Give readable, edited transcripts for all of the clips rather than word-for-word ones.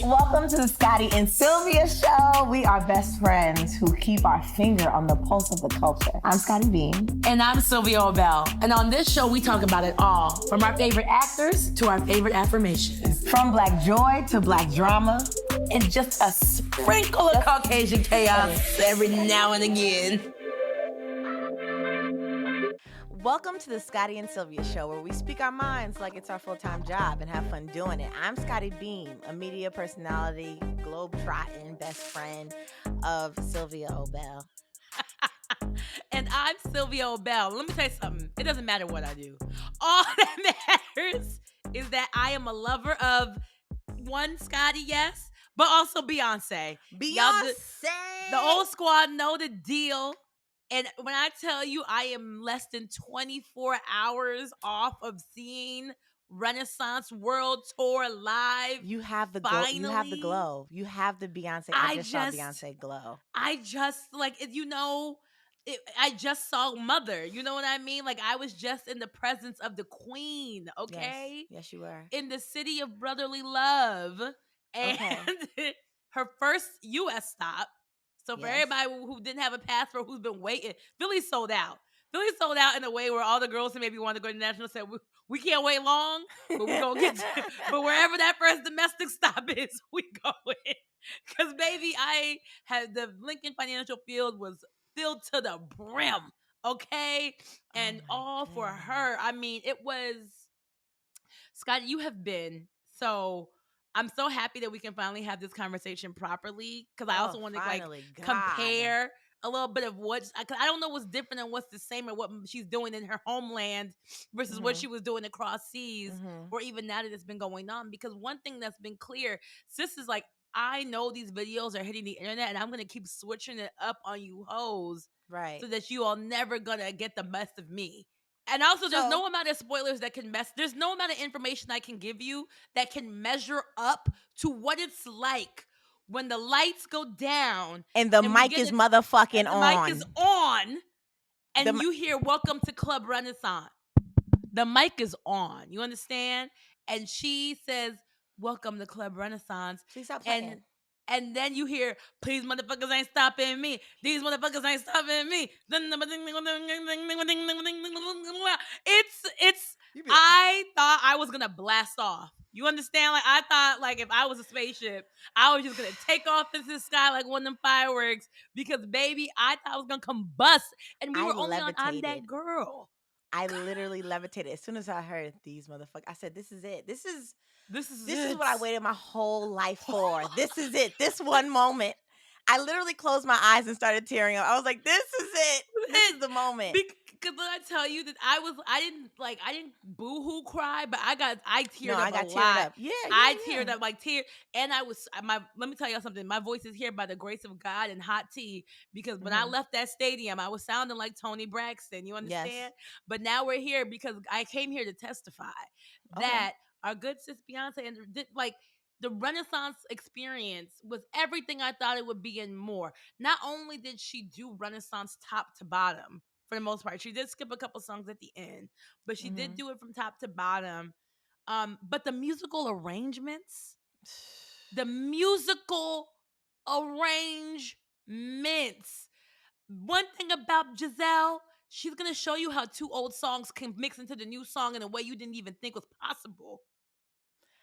Welcome to the Scottie and Sylvia show. We are best friends who keep our finger on the pulse of the culture. I'm Scottie Beam. And I'm Sylvia Obell. And on this show, we talk about it all, from our favorite actors to our favorite affirmations. From black joy to black drama. And just a sprinkle of Caucasian chaos every now and again. Welcome to the Scottie and Sylvia show, where we speak our minds like it's our full-time job and have fun doing it. I'm Scottie Beam, a media personality, globe-trotting best friend of Sylvia Obell. And I'm Sylvia Obell. Let me tell you something. It doesn't matter what I do. All that matters is that I am a lover of one Scottie, yes, but also Beyoncé. Beyoncé! The old squad know the deal. And when I tell you I am less than 24 hours off of seeing Renaissance World Tour live. You have the glow. You have the glow. You have the Beyoncé. I just saw Beyoncé glow. I just, I just saw Mother. You know what I mean? Like, I was just in the presence of the queen, okay? Yes, you were. In the city of brotherly love. And her first U.S. stop. So for everybody who didn't have a passport, who's been waiting, Philly sold out. Philly sold out in a way where all the girls who maybe wanted to go to national said, we can't wait long, but we're going to get to but wherever that first domestic stop is, we going. Because, baby, I had the Lincoln Financial Field was filled to the brim, okay? And all for her. I mean, it was, Scott, you have been so... I'm so happy that we can finally have this conversation properly, because I also want to compare a little bit of cause I don't know what's different and what's the same and what she's doing in her homeland versus what she was doing across seas or even now that it's been going on. Because one thing that's been clear, sis is like, I know these videos are hitting the internet and I'm going to keep switching it up on you hoes. Right. So that you are never going to get the best of me. And also, there's no amount of spoilers that can there's no amount of information I can give you that can measure up to what it's like when the lights go down. And the mic is motherfucking on. The mic is on. And you hear, welcome to Club Renaissance. The mic is on. You understand? And she says, welcome to Club Renaissance. Please stop playing. And then you hear, please motherfuckers ain't stopping me. These motherfuckers ain't stopping me. I thought I was going to blast off. You understand? Like, I thought, like, if I was a spaceship, I was just going to take off into the sky like one of them fireworks. Because, baby, I thought I was going to combust. And we were only on I'm That Girl. I literally levitated. As soon as I heard these motherfuckers, I said, this is it. This is what I waited my whole life for. This is it. This one moment. I literally closed my eyes and started tearing up. I was like, this is it. This is the moment. Because I tell you that I didn't boo-hoo cry, but I teared up a lot. Up. Yeah, I teared up like tear. And let me tell you something. My voice is here by the grace of God and hot tea, because when I left that stadium, I was sounding like Toni Braxton. You understand? Yes. But now we're here because I came here to testify that our good sis Beyoncé and the Renaissance experience was everything I thought it would be and more. Not only did she do Renaissance top to bottom, for the most part, she did skip a couple songs at the end, but she did do it from top to bottom. But the musical arrangements, one thing about Giselle, she's going to show you how two old songs can mix into the new song in a way you didn't even think was possible.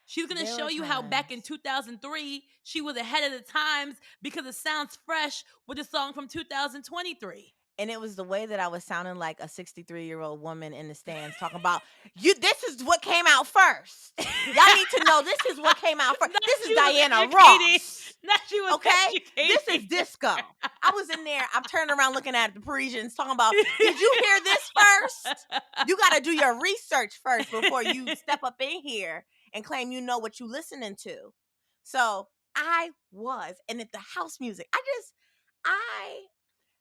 She's going to show you how back in 2003, she was ahead of the times because it sounds fresh with a song from 2023. And it was the way that I was sounding like a 63-year-old woman in the stands talking about, this is what came out first. Y'all need to know this is what came out first. This is Diana Ross. Okay? This is disco. I was in there. I'm turning around looking at the Parisians talking about, did you hear this first? You got to do your research first before you step up in here and claim you know what you listening to. So I was, and at the house music,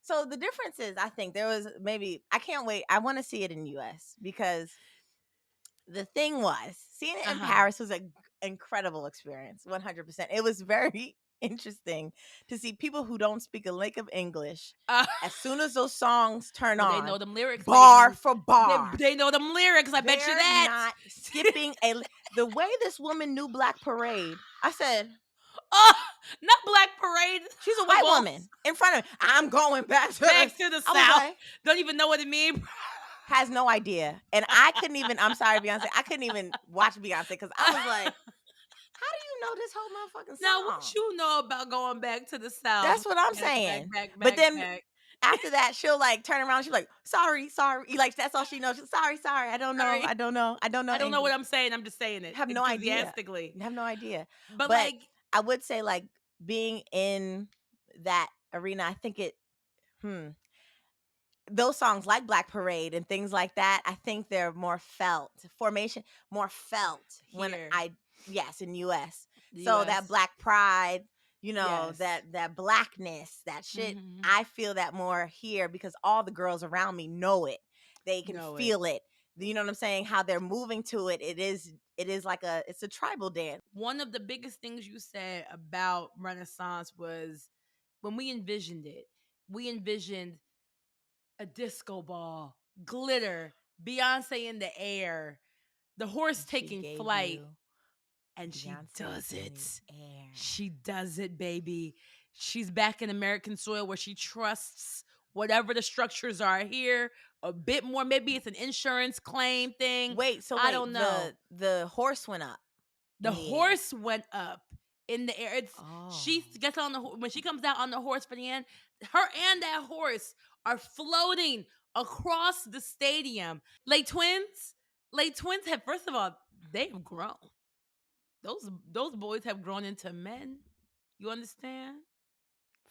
so the difference is, I think there was I can't wait. I want to see it in the US, because the thing was, seeing it in Paris was an incredible experience, 100%. It was very interesting to see people who don't speak a lick of English. As soon as those songs turn on, they know them lyrics, bar for bar. They know them lyrics. I bet you that. Not skipping the way this woman knew Black Parade. I said, Oh, not Black Parade. She's a white woman in front of me. I'm going back to the I was South. like, don't even know what it means. has no idea. And I couldn't even, I'm sorry, Beyonce, I couldn't even watch Beyonce because I was like, how do you know this whole motherfucking song? Now, what you know about going back to the South? That's what I'm saying. But then after that, she'll like turn around. She's like, sorry. Like, that's all she knows. She's sorry. I don't know. Sorry. I don't know. I don't know English. what I'm saying. I'm just saying it. Have no idea. Enthusiastically. Have no idea. But like, I would say like being in that arena, I think those songs like Black Parade and things like that, I think they're more felt. Formation, more felt when Here. in US. So that Black pride, Yes. that blackness, that shit, I feel that more here because all the girls around me know it. They can feel it. You know what I'm saying? How they're moving to it. It is like it's a tribal dance. One of the biggest things you said about Renaissance was when we envisioned it, we envisioned a disco ball, glitter, Beyonce in the air, the horse taking flight. And she does it. She does it, baby. She's back in American soil where she trusts whatever the structures are here a bit more. Maybe it's an insurance claim thing. I don't know. The horse went up. The horse went up in the air. She gets on when she comes out on the horse for the end. Her and that horse are floating across the stadium. Late twins have, first of all, they've grown. Those boys have grown into men. You understand?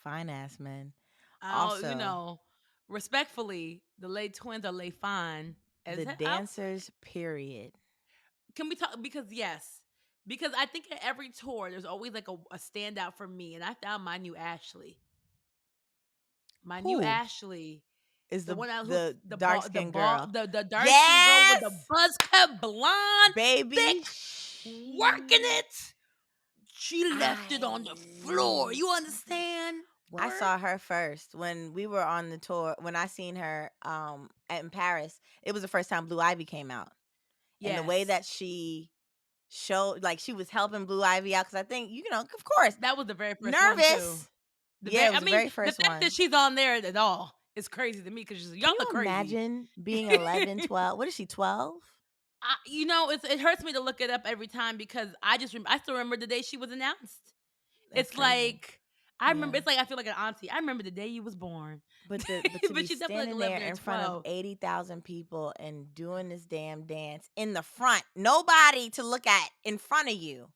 Fine ass men. Also, respectfully, the late twins are late fine. The dancers, period. Can we talk? Because I think at every tour there's always like a standout for me, and I found my new Ashley. New Ashley is the one the dark skin girl, the dark skin girl with the buzz cut blonde, baby, thick, working it. She left it on the floor. You understand? Word? I saw her first when we were on the tour. When I seen her in Paris, it was the first time Blue Ivy came out. Yes. And the way that she showed, like she was helping Blue Ivy out, because I think, of course. That was the very first nervous. One too. It was the very first one. The fact that she's on there at all is crazy to me because y'all look crazy. Imagine being 11, 12. What is she, 12? It hurts me to look it up every time because I still remember the day she was announced. It's like I remember. It's like I feel like an auntie. I remember the day you was born. But to be standing there in front of 80,000 people and doing this damn dance in the front, nobody to look at in front of you,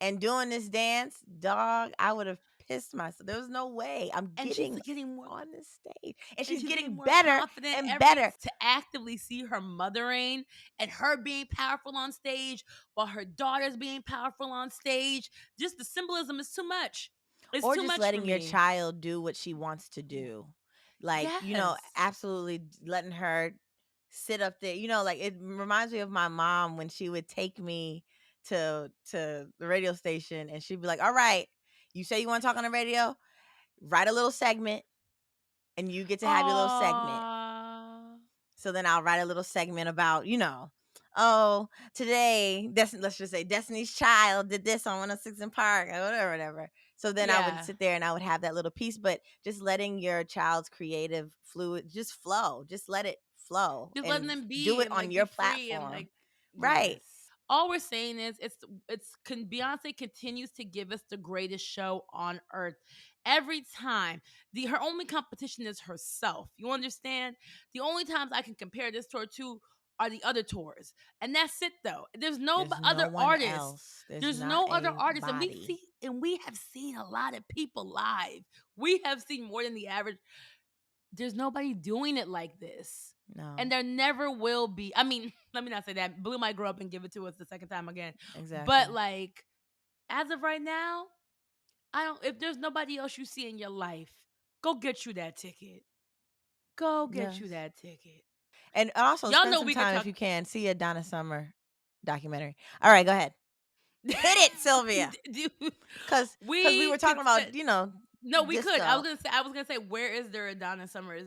and doing this dance, dog, I would have pissed myself. There was no way. She's getting more on this stage, and she's getting better and better. To actively see her mothering and her being powerful on stage while her daughter's being powerful on stage, just the symbolism is too much. It's or too just much letting your child do what she wants to do. Like, absolutely letting her sit up there. Like it reminds me of my mom when she would take me to the radio station and she'd be like, all right, you say you want to talk on the radio, write a little segment and you get to have your little segment. So then I'll write a little segment about, today, let's just say Destiny's Child did this on 106 in Park or whatever. So then I would sit there and I would have that little piece, but just letting your child's creative fluid just flow. Just let it flow. Just letting them be. Do it on your platform. Right. Yes. All we're saying is Beyonce continues to give us the greatest show on earth. Every time. Her only competition is herself. You understand? The only times I can compare this tour to are the other tours. And that's it though. There's no other artists. There's no other artists. And we have seen a lot of people live. We have seen more than the average. There's nobody doing it like this. No. And there never will be. I mean, let me not say that. Blue might grow up and give it to us the second time again. Exactly. But like, as of right now, if there's nobody else you see in your life, go get you that ticket. Go get you that ticket. And also, y'all know we time if you can see a Donna Summer documentary. All right, go ahead. Hit it, Sylvia. Because we were talking about, No, we disco. could. I was gonna say, where is there a Donna Summer? Is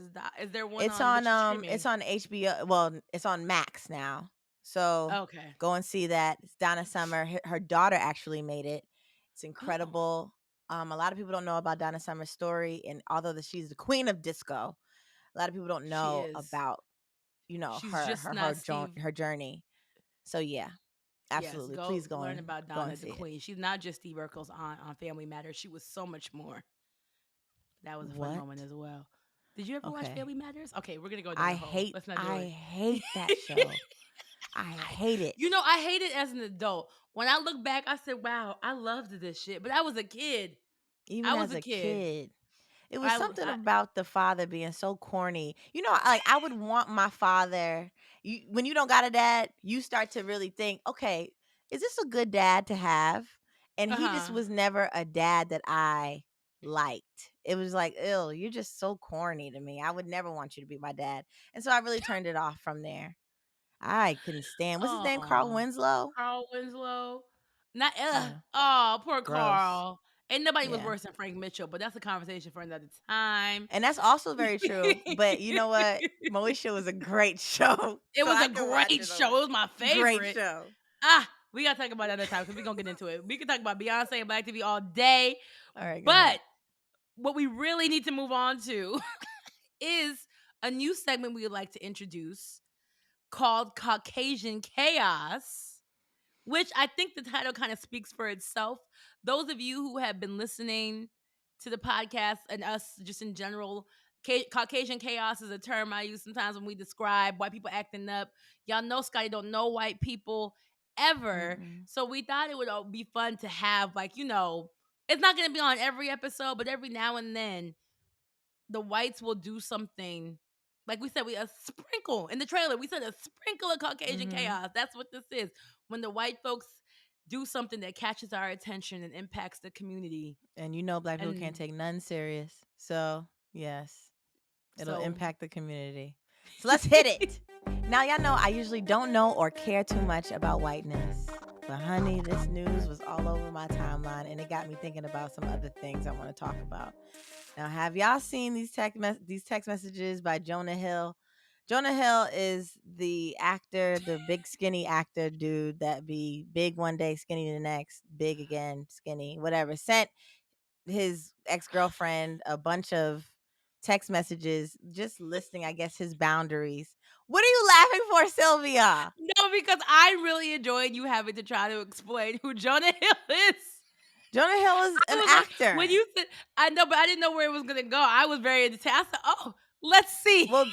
there one? It's on it's on HBO. Well, it's on Max now. So go and see that. It's Donna Summer. Her daughter actually made it. It's incredible. A lot of people don't know about Donna Summer's story, and although she's the queen of disco, a lot of people don't She know is. about, She's just not Steve. her journey. So yeah, Yes, absolutely. Please learn about go Donna and the see it. Queen. She's not just Steve Urkel's aunt on Family Matters. She was so much more. That was a fun What? moment as well. Did you ever watch Okay. Family Matters? Okay, we're gonna go down a hole. Let's not do I it. hate that show. I hate it. You know, I hate it as an adult. When I look back, I said, "Wow, I loved this shit," but I was a kid. Even I was as a a kid. kid. It was I, something I about the father being so corny. You know, like I would want my father. When you don't got a dad, you start to really think, okay, is this a good dad to have? And he just uh-huh. was never a dad that I liked. It was like, ew, you're just so corny to me. I would never want you to be my dad. And so I really turned it off from there. I couldn't stand. What's his name? Carl Oh, Winslow? Carl Winslow. Not Yeah. oh, poor Gross. Carl. Ain't nobody was Yeah. worse than Frank Mitchell, but that's a conversation for another time. And that's also very true. But you know what? Moesha was a great show. It So was I a could watch great it show. over. It was my Great favorite. show. We gotta talk about it another time because we're gonna get into it. We can talk about Beyonce and Black TV all day. All right, go ahead. But what we really need to move on to is a new segment we would like to introduce called Caucasian Chaos, which I think the title kind of speaks for itself. Those of you who have been listening to the podcast and us just in general, Caucasian chaos is a term I use sometimes when we describe white people acting up. Y'all know Scotty don't know white people ever. Mm-mm. So we thought it would be fun to have, like, it's not going to be on every episode, but every now and then the whites will do something. Like we said, a sprinkle in the trailer. We said a sprinkle of Caucasian chaos. That's what this is. When the white folks do something that catches our attention and impacts the community. And you know black people can't And take none serious. So, yes, it'll so impact the community. So let's hit it. Now, y'all know I usually don't know or care too much about whiteness. But honey, this news was all over my timeline and it got me thinking about some other things I want to talk about. Now, have y'all seen these text messages by Jonah Hill? Jonah Hill is the actor, the big skinny actor dude that be big one day, skinny the next, big again, skinny, whatever. Sent his ex-girlfriend a bunch of text messages just listing, I guess, his boundaries. What are you laughing for, Sylvia? no, because I really enjoyed you having to try to explain who Jonah Hill is. Jonah Hill is I an was like, actor. when you said, I know, but I didn't know where it was gonna go. I was very into I said, oh, let's see. Well,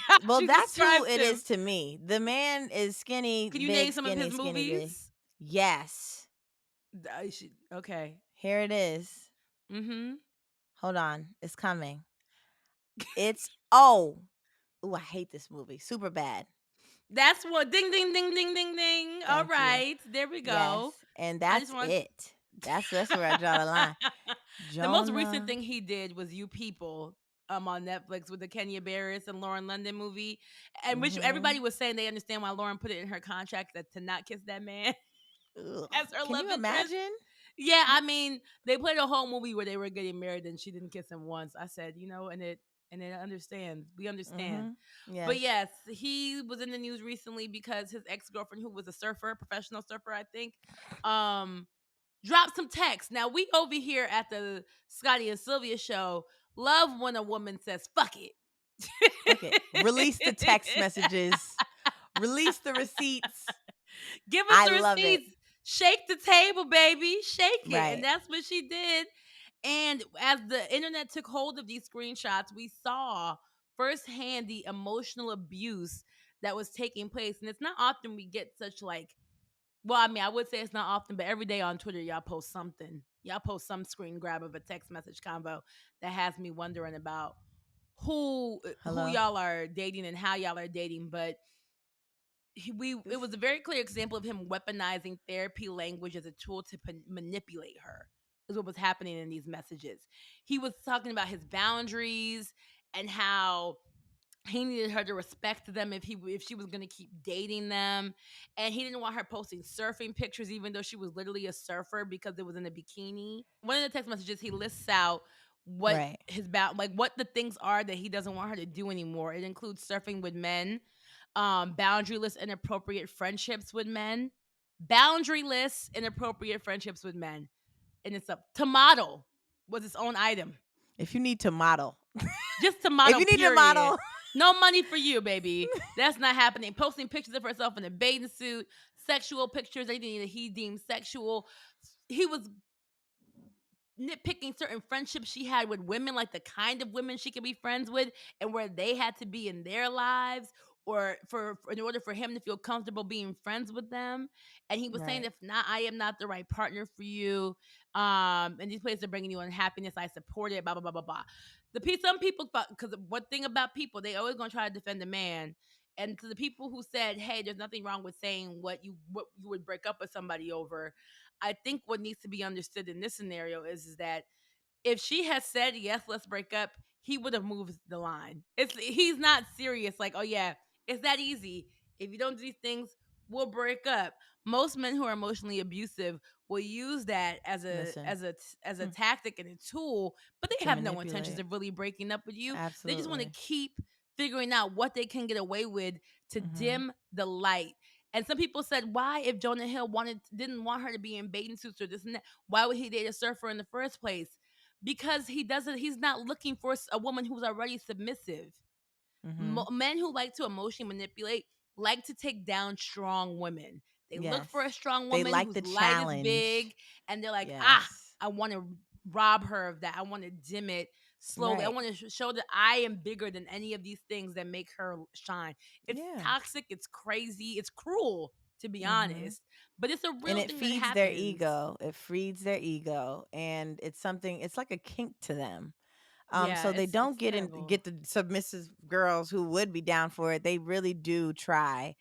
that's who it him. is to me. The man is skinny, Can you big, name some skinny, of his skinny, big. movies? Yes. Okay. Here it is. Mm-hmm. Hold on. It's coming. It's I hate this movie. Super bad. That's what ding ding ding ding ding ding. All Thank you. right. There we Yes. go. And I that's just want it. That's where I draw the line. The most recent Jonah. thing he did was You People on Netflix with the Kenya Barris and Lauren London movie. And which everybody was saying they understand why Lauren put it in her contract that to not kiss that man Ugh. as her Can love you interest. imagine? Yeah, I mean, they played a whole movie where they were getting married and she didn't kiss him once. I said, and it understands. We understand. Yes. But yes, he was in the news recently because his ex-girlfriend, who was a surfer, professional surfer, I think, dropped some text. Now, we over here at the Scottie and Sylvia show love when a woman says, fuck it. Okay. Release the text messages. Release the receipts. Give us I the love it. receipts. Shake the table, baby. Shake it. Right. And that's what she did. And as the internet took hold of these screenshots, we saw firsthand the emotional abuse that was taking place. And it's not often we get such I would say it's not often, but every day on Twitter, y'all post something. Y'all post some screen grab of a text message convo that has me wondering about who y'all are dating and how y'all are dating. But it was a very clear example of him weaponizing therapy language as a tool to manipulate her, is what was happening in these messages. He was talking about his boundaries and how he needed her to respect them if she was going to keep dating them, and he didn't want her posting surfing pictures even though she was literally a surfer because it was in a bikini. One of the text messages, he lists out what what the things are that he doesn't want her to do anymore. It includes surfing with men, boundaryless inappropriate friendships with men, boundaryless inappropriate friendships with men, and it's up to model. was its own item. If you need to model, Just to if model, you need to period. model, No money for you, baby. That's not happening. Posting pictures of herself in a bathing suit, sexual pictures, anything that he deemed sexual. He was nitpicking certain friendships she had with women, like the kind of women she could be friends with, and where they had to be in their lives, or for in order for him to feel comfortable being friends with them. And he was saying, right? if not, I am not the right partner for you. And these places are bringing you unhappiness. I support it. Blah blah blah blah blah. Some people thought, because one thing about people, they always gonna try to defend a man. And to the people who said, "Hey, there's nothing wrong with saying what you would break up with somebody over," I think what needs to be understood in this scenario is that if she has said yes, let's break up, he would have moved the line. He's not serious. Like, oh yeah, it's that easy. If you don't do these things, we'll break up. Most men who are emotionally abusive will use that Listen, as a tactic and a tool, but they to have no intentions manipulate. of really breaking up with you. They just want to Absolutely. keep figuring out what they can get away with to Mm-hmm. dim the light. And some people said, why, if Jonah Hill didn't want her to be in bathing suits or this and that, why would he date a surfer in the first place? Because he's not looking for a woman who's already submissive. Mm-hmm. Men who like to emotionally manipulate like to take down strong women. They look Yes. for a strong They woman like whose the light is challenge. big, and they're like, Yes. I want to rob her of that. I want to dim it slowly. I Right. want to show that I am bigger than any of these things that make her shine. It's Yeah. toxic, it's crazy, it's cruel, to be Mm-hmm. honest, but it's a And real it thing that feeds their happens. ego. It feeds their ego, and it's something. It's like a kink to them. Yeah, So they it's don't terrible. get the submissive girls who would be down for it. They really do try.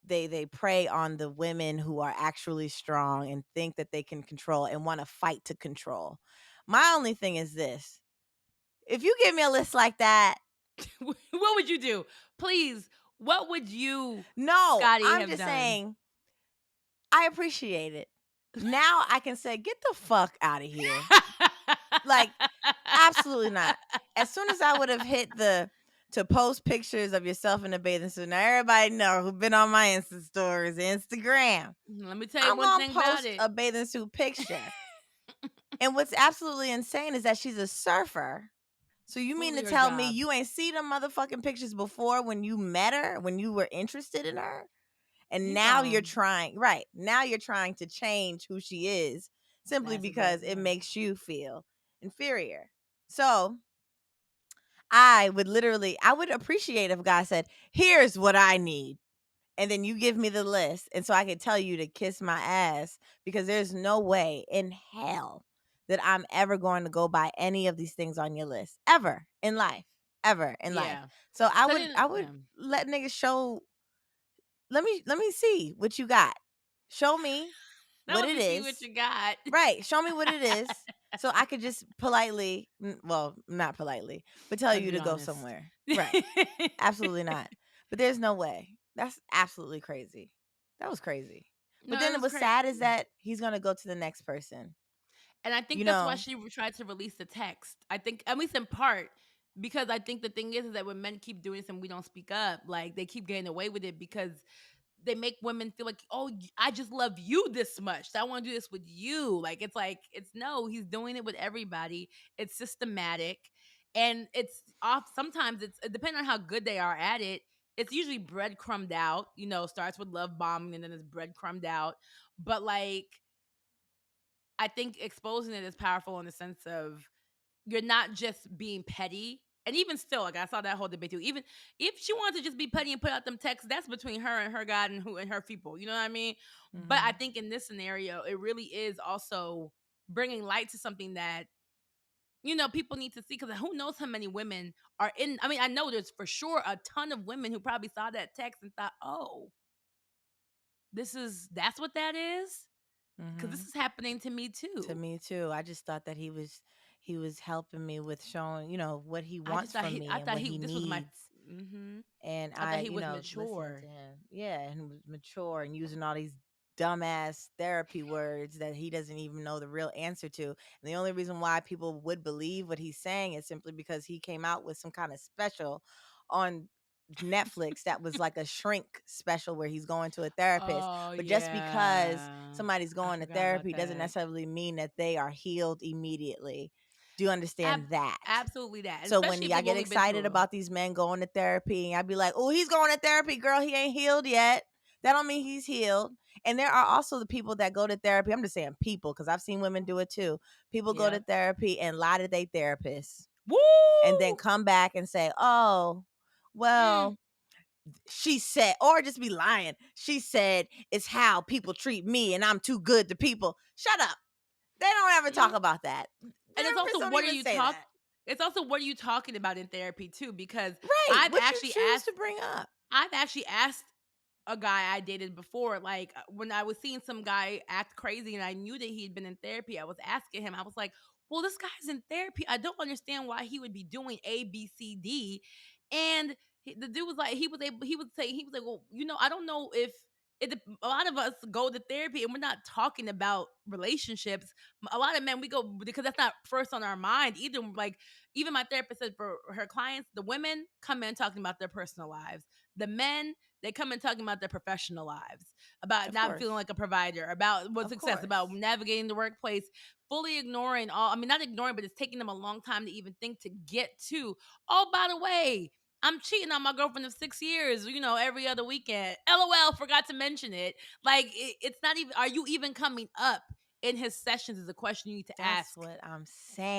They prey on the women who are actually strong and think that they can control and want to fight to control. My only thing is this: if you give me a list like that, What would you do? Please, what would you, no, Scotty, I'm have just done? saying I appreciate it. Now I can say, get the fuck out of here. Like, absolutely not. As soon as I would have hit the to post pictures of yourself in a bathing suit, now everybody know who've been on my Insta stories, Instagram. Let me tell you I'm one gonna thing about post it. a bathing suit picture. And what's absolutely insane is that she's a surfer. So you mean Truly to her tell me job. you ain't see them motherfucking pictures before when you met her, when you were interested in her? And You now you're gone. trying, right? Now you're trying to change who she is simply That's exactly because it right. makes you feel inferior. So I would appreciate if God said, here's what I need. And then you give me the list. And so I can tell you to kiss my ass because there's no way in hell that I'm ever going to go by any of these things on your list ever in life, ever in life. Yeah. So Cause I would yeah. let niggas show, let me see what you got. Show me Now what let it me see what is. you got. Right. Show me what it is so I could just politely, well, not politely, but tell Let's you be to go honest. somewhere. Right. Absolutely not. But there's no way. That's absolutely crazy. That was crazy. But No, it then was what's crazy. sad is that he's going to go to the next person. And I think You that's why know? she tried to release the text. I think, at least in part, because I think the thing is that when men keep doing this and we don't speak up, like they keep getting away with it because they make women feel like, oh, I just love you this much. So I want to do this with you. Like, it's no, he's doing it with everybody. It's systematic. And it's off. Sometimes it's depending on how good they are at it. It's usually breadcrumbed out, starts with love bombing and then it's breadcrumbed out. But like, I think exposing it is powerful in the sense of you're not just being petty. And even still, like I saw that whole debate too. Even if she wanted to just be petty and put out them texts, that's between her and her God and who and her people. You know what I mean? But I Mhm. think in this scenario, it really is also bringing light to something that people need to see, because who knows how many women are in. I mean, I know there's for sure a ton of women who probably saw that text and thought, oh, that's what that is, because this Mhm. is happening to me To too. me too. I just thought that he was helping me with showing, what he I just wants thought from me I and thought what he this was my. needs. Hmm. And I thought I, he was listening to mature. him. Yeah, and he was mature and using all these dumbass therapy words that he doesn't even know the real answer to. And the only reason why people would believe what he's saying is simply because he came out with some kind of special on Netflix that was like a shrink special where he's going to a therapist. Oh But just because yeah. somebody's I going to forgot about therapy doesn't that. necessarily mean that they are healed immediately. Do you Ab- understand that? Absolutely that. And So when especially if y'all they've get only been excited through. about these men going to therapy, and I'd be like, "Oh, he's going to therapy, girl. He ain't healed yet. That don't mean he's healed." And there are also the people that go to therapy. I'm just saying people because I've seen women do it too. People go to Yep. therapy and lie to their therapists, and then Woo! come back and say, "Oh, Mm. well, she said," or just be lying. She said it's how people treat me, and I'm too good to people. Shut up. They don't ever talk Mm. about that. And it's Therapists also don't what are even you say that. it's also what are you talking about in therapy too? Because Right. I've What you actually choose asked to bring up. I've actually asked a guy I dated before, like when I was seeing some guy act crazy and I knew that he'd been in therapy, I was asking him, I was like, well, this guy's in therapy. I don't understand why he would be doing A, B, C, D. And the dude was like, he was like, well, I don't know if a lot of us go to therapy and we're not talking about relationships. A lot of men, we go because that's not first on our mind either. Like, even my therapist said for her clients, the women come in talking about their personal lives. The men, they come in talking about their professional lives, about Of not feeling course. like a provider, about what Of success, about course. navigating the workplace, fully ignoring all. I mean, not ignoring, but it's taking them a long time to even think to get to. Oh, by the way, I'm cheating on my girlfriend of 6 years, every other weekend. LOL, forgot to mention it. Like, it's not even, are you even coming up in his sessions is a question you need to That's ask. what I'm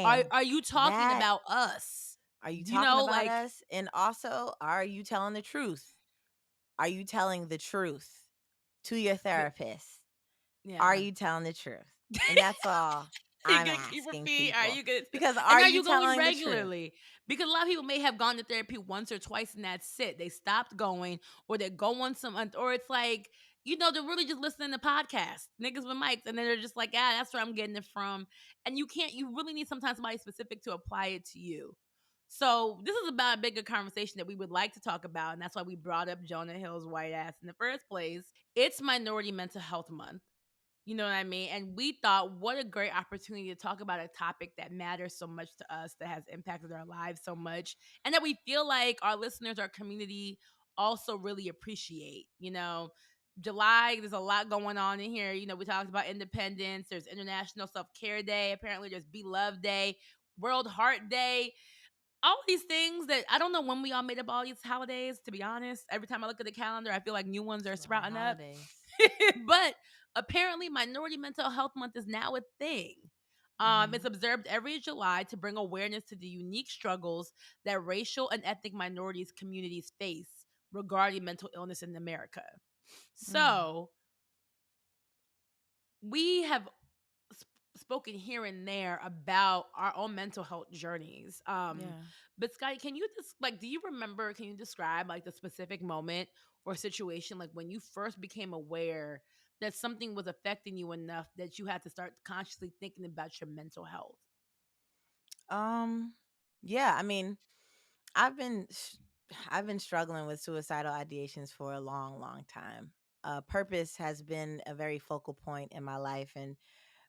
Are, saying. are you talking That about us? are you talking about Like, us? And also, are you telling the truth? Are you telling the truth to your therapist? Are yeah. you telling the truth? And that's all You I'm gonna keep asking repeating? Are people. you gonna? Because And are are you you going telling the truth? regularly? Because a lot of people may have gone to therapy once or twice and that's it. They stopped going, or they go once a month, or it's like they're really just listening to podcasts, niggas with mics, and then they're just like, that's where I'm getting it from. And you can't. You really need sometimes somebody specific to apply it to you. So this is about a bigger conversation that we would like to talk about, and that's why we brought up Jonah Hill's white ass in the first place. It's Minority Mental Health Month. You know what I mean? And we thought, what a great opportunity to talk about a topic that matters so much to us, that has impacted our lives so much, and that we feel like our listeners, our community also really appreciate. July, there's a lot going on in here. We talked about independence, there's International Self Care Day, apparently, there's Be Love Day, World Heart Day. All these things that I don't know when we all made up all these holidays, to be honest. Every time I look at the calendar, I feel like new ones It's are a lot of sprouting up. holidays. But apparently, Minority Mental Health Month is now a thing. It's Hmm. observed every July to bring awareness to the unique struggles that racial and ethnic minorities communities face regarding mental illness in America. Mm. So we have spoken here and there about our own mental health journeys. Yeah. But Scotty, can you just do you remember? Can you describe like the specific moment or situation, like when you first became aware that something was affecting you enough that you had to start consciously thinking about your mental health? Um. Yeah. I mean, I've been s- I've been struggling with suicidal ideations for a long, long time. Purpose has been a very focal point in my life, and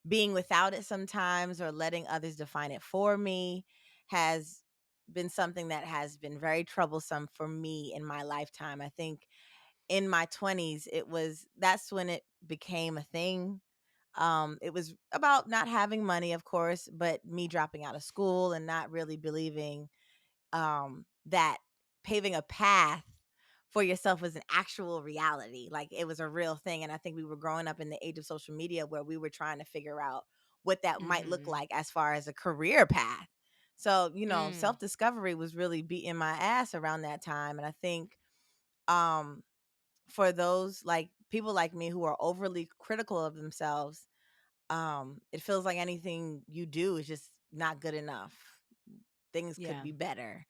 being without it sometimes or letting others define it for me has been something that has been very troublesome for me in my lifetime. I think in my 20s that's when it became a thing. It was about not having money, of course, but me dropping out of school and not really believing that paving a path for yourself was an actual reality. Like it was a real thing. And I think we were growing up in the age of social media where we were trying to figure out what that might look Mm-hmm. like as far as a career path. So, Mm. self discovery was really beating my ass around that time. And I think um, for those like people like me who are overly critical of themselves, it feels like anything you do is just not good enough. Things could Yeah. be better.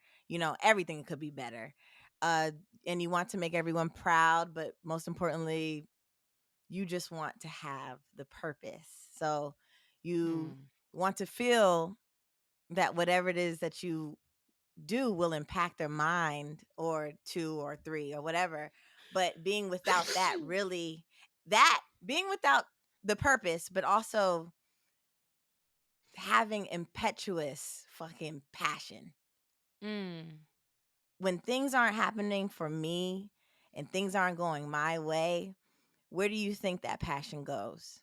Everything could be better. Uh, and you want to make everyone proud, but most importantly, you just want to have the purpose. So you Mm. want to feel that whatever it is that you do will impact their mind or two or three or whatever. But being without being without the purpose, but also having impetuous fucking passion. Mm. when things aren't happening for me and things aren't going my way, where do you think that passion goes?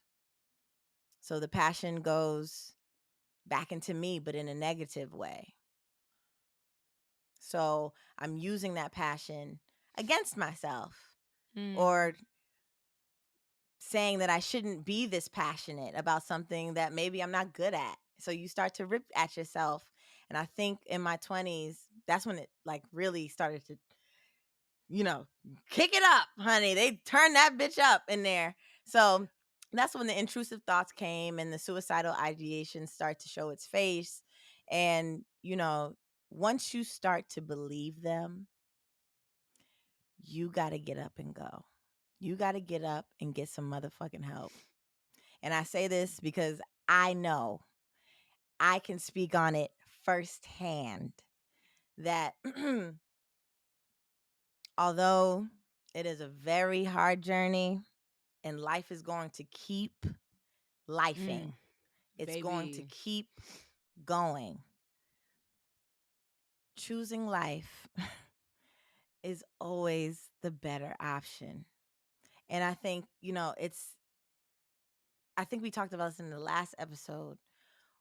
So the passion goes back into me, but in a negative way. So I'm using that passion against myself, Mm. or saying that I shouldn't be this passionate about something that maybe I'm not good at. So you start to rip at yourself. And I think in my 20s, that's when it like really started to, you know, kick it up, honey. They turned that bitch up in there. So that's when the intrusive thoughts came and the suicidal ideation start to show its face. And, once you start to believe them, you got to get up and go. You got to get up and get some motherfucking help. And I say this because I know I can speak on it firsthand that although it is a very hard journey and life is going to keep lifing, Mm. it's going to Baby. keep going. Choosing life is always the better option. And I think, I think we talked about this in the last episode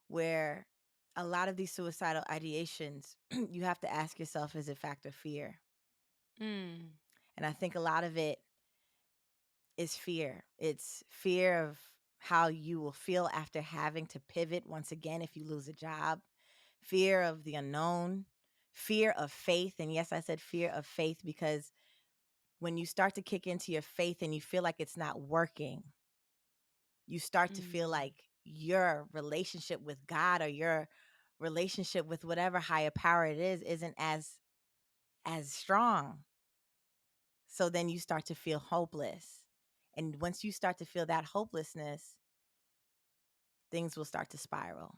where a lot of these suicidal ideations, you have to ask yourself, is it fact or fear? Mm. And I think a lot of it is fear. It's fear of how you will feel after having to pivot once again if you lose a job, fear of the unknown, fear of faith. And yes, I said fear of faith because when you start to kick into your faith and you feel like it's not working, you start to feel Mm. like your relationship with God or your relationship with whatever higher power it is isn't as strong. So then you start to feel hopeless. And once you start to feel that hopelessness, things will start to spiral.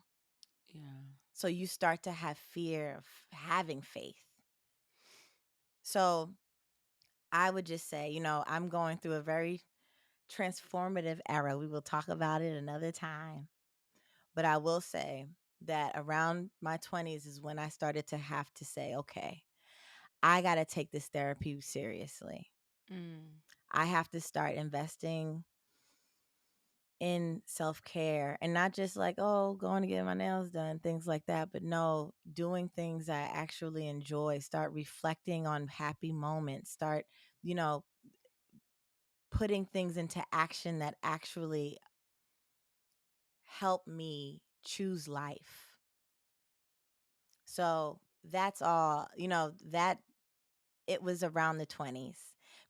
Yeah. So you start to have fear of having faith. So I would just say, I'm going through a very transformative era. We will talk about it another time. But I will say that around my 20s is when I started to have to say, okay, I got to take this therapy seriously. Mm. I have to start investing in self-care and not just like, oh, going to get my nails done, things like that, but no, doing things I actually enjoy, start reflecting on happy moments, start, you know, putting things into action that actually help me choose life. So that's all, that it was around the 20s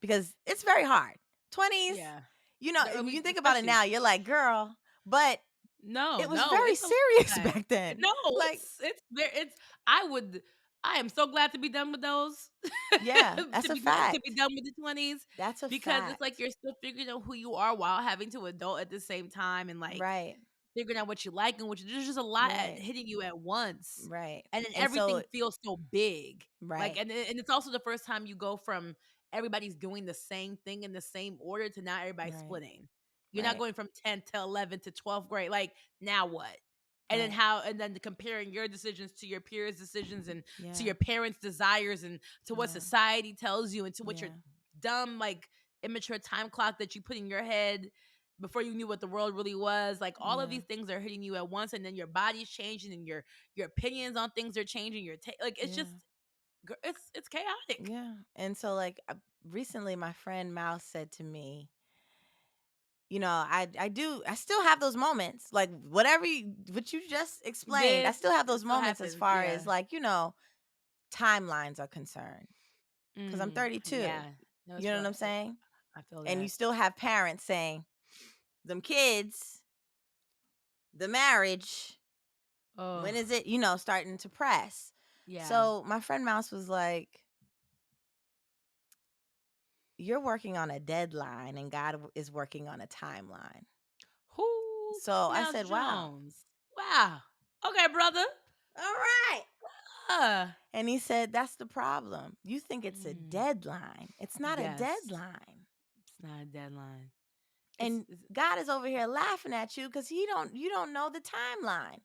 because it's very hard. 20s, Yeah. The and early, you think about it especially. now, you're like, girl, but No, it was no, very it's a lot. serious back then. No, Like, it's there. I would. I am so glad to be done with those. yeah, that's a To be fact. done with the 20s, That's a because it's like fact. you're still figuring out who you are while having to adult at the same time, and like Right. figuring out what you like and what there's just a lot Right. hitting you at once, Right. and then And so, everything feels so big. Like, right. and it's also the first time you go from everybody's doing the same thing in the same order to now everybody's Right. splitting. You're not Right. going from 10th to 11th to 12th grade. Like, now what? Right. And then comparing your decisions to your peers' decisions and to Yeah. your parents' desires and to what Yeah. society tells you and to what your Yeah. dumb, like, immature time clock that you put in your head before you knew what the world really was. Like, all of Yeah. these things are hitting you at once, and then your body's changing and your opinions on things are changing. Like, it's just Yeah. it's chaotic. Yeah. And so, like, recently, my friend Mouse said to me, I still have those moments, like what you just explained. I This still have it those still moments as happens, far yeah. as like, timelines are concerned. Because I'm Mm, 32. yeah. No, You it's know what rough. I'm saying? I feel And you that. still have parents saying, them kids, the marriage, Oh, when is it, starting to press. yeah. So my friend Mouse was like, you're working on a deadline and God is working on a timeline. Who? So I Mouse said, wow. Jones. Wow. Okay, brother. All right. Uh, And he said, that's the problem. You think it's a mm, deadline. It's not a yes. deadline. It's not a deadline. And It's God is over here laughing at you because you don't know the timeline.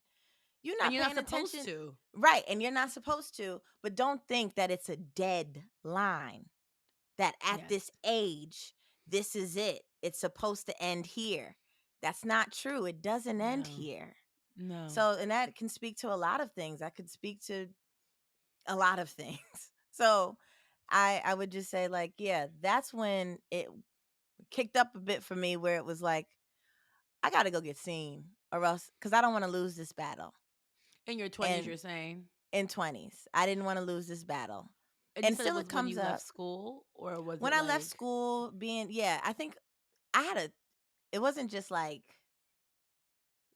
You're And not you're not paying supposed attention. to. Right. And you're not supposed to. But don't think that it's a dead line. That at Yes. this age, this is it. It's supposed to end here. That's not true. It doesn't end No. here. No. So, and that can speak to a lot of things. I could speak to a lot of things. So, I would just say, like, yeah, that's when it kicked up a bit for me, where it was like, I got to go get seen, or else, because I don't want to lose this battle. In your 20s, And you're saying? in 20s, I didn't want to lose this battle. And you And said it still was it when comes you left up. school, or was When it I left like school, I think I had it wasn't just like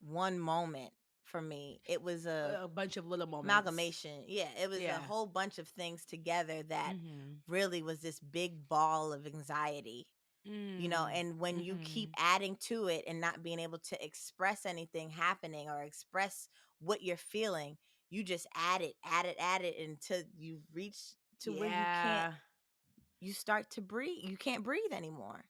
one moment for me. It was a a bunch of little moments? amalgamation. Yeah, it was a Yeah. whole bunch of things together that Mhm. really was this big ball of anxiety. Mm. And when you keep Mhm. adding to it and not being able to express anything happening or express what you're feeling, you just add it until you reach to where Yeah. you start to breathe. You can't breathe anymore.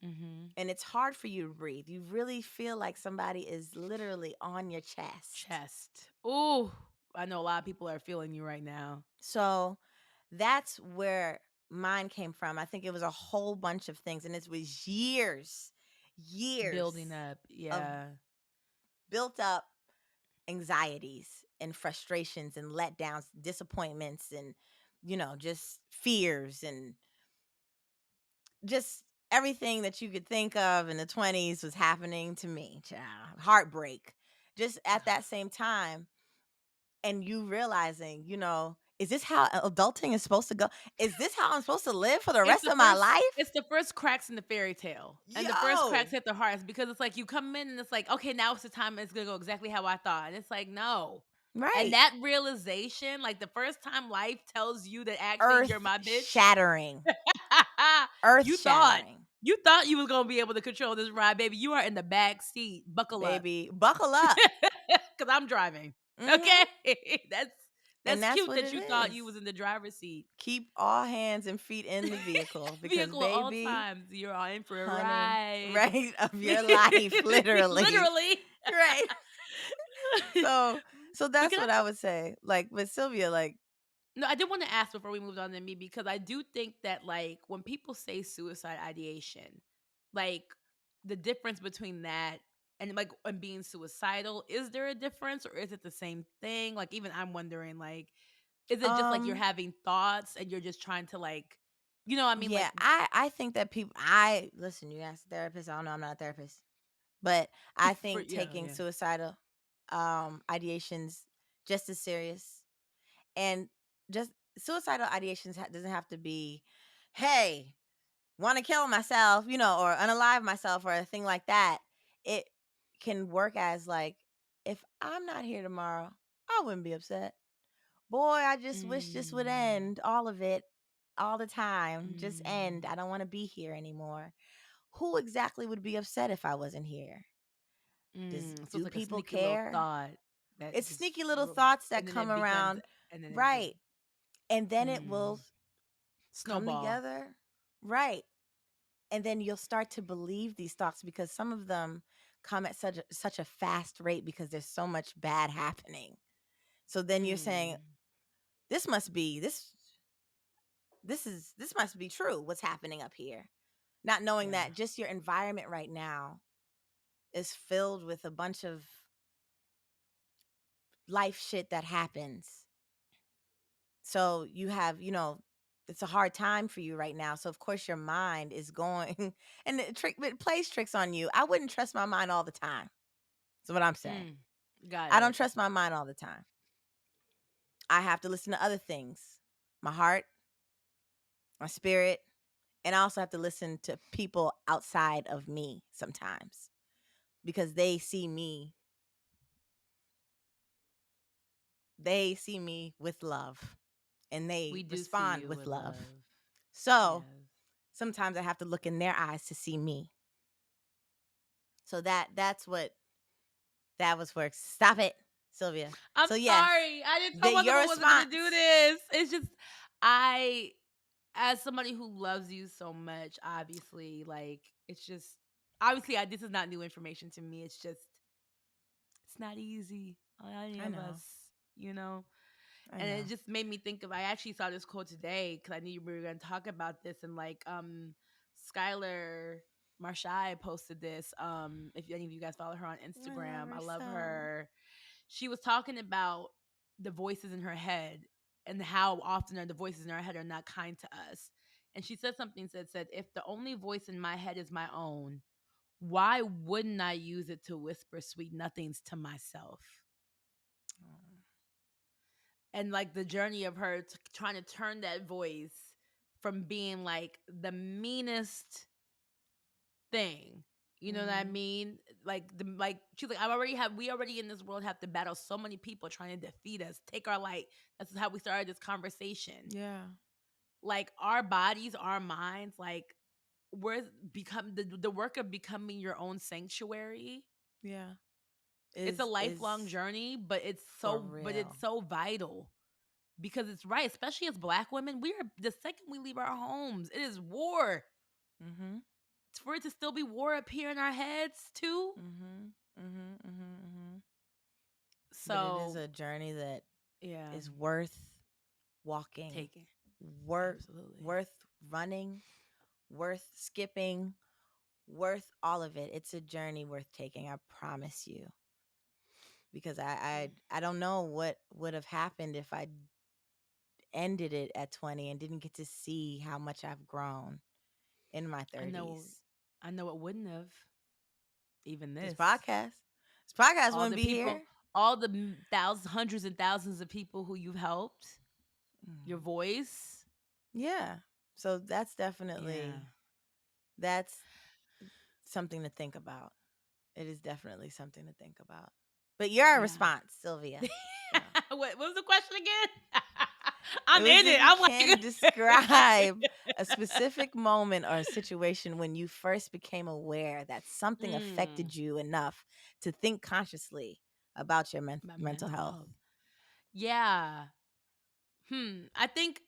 Mhm. And it's hard for you to breathe. You really feel like somebody is literally on your chest. Chest. Ooh, I know a lot of people are feeling you right now. So that's where mine came from. I think it was a whole bunch of things, and it was years Building up. of Yeah. built up anxieties and frustrations and letdowns, disappointments, and just fears and just everything that you could think of in the 20s was happening to me. Child. Heartbreak. Just at that same time, and you realizing, is this how adulting is supposed to go? Is this how I'm supposed to live for the It's rest the of my first life? it's the first cracks in the fairy tale. And the first cracks Yo, hit the hardest because it's like you come in and it's like, okay, now it's the time it's gonna go exactly how I thought. And it's like, no. And right. that realization, like the first time life tells you that actually you're Earth my bitch, shattering. Earth you thought shattering. you thought you was gonna be able to control this ride, baby. You are in the back seat. Buckle up. Baby, buckle up. Cause I'm driving. Hmm. Okay. And That's that's cute what that it you thought is. you was in the driver's seat. Keep all hands and feet in the vehicle because, Vehicle at all baby, times. You're all in for a honey, ride. right, of your life, literally. Literally. Right. So, so But that's can I what I would say. Like with Sylvia, like, no, I did want to ask before we moved on to me because I do think that like when people say suicide ideation, like the difference between that and like and being suicidal, is there a difference or is it the same thing? Like even I'm wondering like is it just like you're um, having thoughts and you're just trying to like you know what I mean like yeah, I think that people, I listen. You ask a therapist. I don't know. I'm not a therapist, but I for think yeah, taking yeah. suicidal ideations just as serious, and just suicidal ideations doesn't have to be, hey, want to kill myself, or unalive myself or a thing like that. It can work as like, if I'm not here tomorrow, I wouldn't be upset. Boy, I just wish this would Mm, end, all of it, all the time. Just end. mm. I don't want to be here anymore. Who exactly would be upset if I wasn't here? Mm, so it's Do like a people sneaky little care? thought that It's just sneaky little ro- thoughts that and then come it becomes around, and then it just right? And then it will come snowball. together, right? And then you'll start to believe these thoughts because some of them come at such a fast rate because there's so much bad happening. So then you're saying, Mm, this must be this must be true, what's happening up here, not knowing yeah. that just your environment right now is filled with a bunch of life shit that happens. So you have, it's a hard time for you right now. So of course your mind is going and it plays tricks on you. I wouldn't trust my mind all the time. That's what I'm saying. Mm, got I don't it. trust my mind all the time. I have to listen to other things. My heart, my spirit, and I also have to listen to people outside of me sometimes because they see me with love and they We do see respond you with with love. love. So Yes. sometimes I have to look in their eyes to see me. So that's what that was for. Stop it, Sylvia. I'm So yes, sorry. I didn't tell myself your I wasn't gonna response. do this. It's just I as somebody who loves you so much, obviously, like it's just obviously this is not new information to me. It's just it's not easy. any I of know. us, you know. I And know. it just made me think of. I actually saw this quote today because I knew we were going to talk about this, and like Skylar Marshai posted this. If any of you guys follow her on I love Instagram, her I love so. her. She was talking about the voices in her head and how often are the voices in our head are not kind to us. And she said something that said, if the only voice in my head is my own, why wouldn't I use it to whisper sweet nothings to myself? Oh. And like the journey of her trying to turn that voice from being like the meanest thing. You know what I mean? Like she's like, we already in this world have to battle so many people trying to defeat us, take our light. That's how we started this conversation. Yeah. Like our bodies, our minds, like we're become the work of becoming your own sanctuary. Yeah. It's a Is lifelong journey, but for real. it's so vital. Because it's right, especially as Black women, we are the second we leave our homes, it is war. Mm-hmm. For it to still be war up here in our heads too. Mm-hmm. Mm-hmm. Mm-hmm. Mm-hmm. But it is So a journey that yeah, is worth walking, taking worth absolutely. worth running, worth skipping, worth all of it. It's a journey worth taking, I promise you. Because I don't know what would have happened if I ended it at 20 and didn't get to see how much I've grown in my I know, 30s. I know it wouldn't have even This this. podcast. This podcast All wouldn't the be here. people, all the thousands, hundreds, and thousands of people who you've helped, your Mm. voice. Yeah. So that's Yeah, definitely that's something to think about. It is definitely something to think about. But your yeah. response, Sylvia. So What was the question again? it I'm was in if it. you I'm can like, describe a specific moment or a situation when you first became aware that something mm, affected you enough to think consciously about your my mental mental health. health. Yeah. I think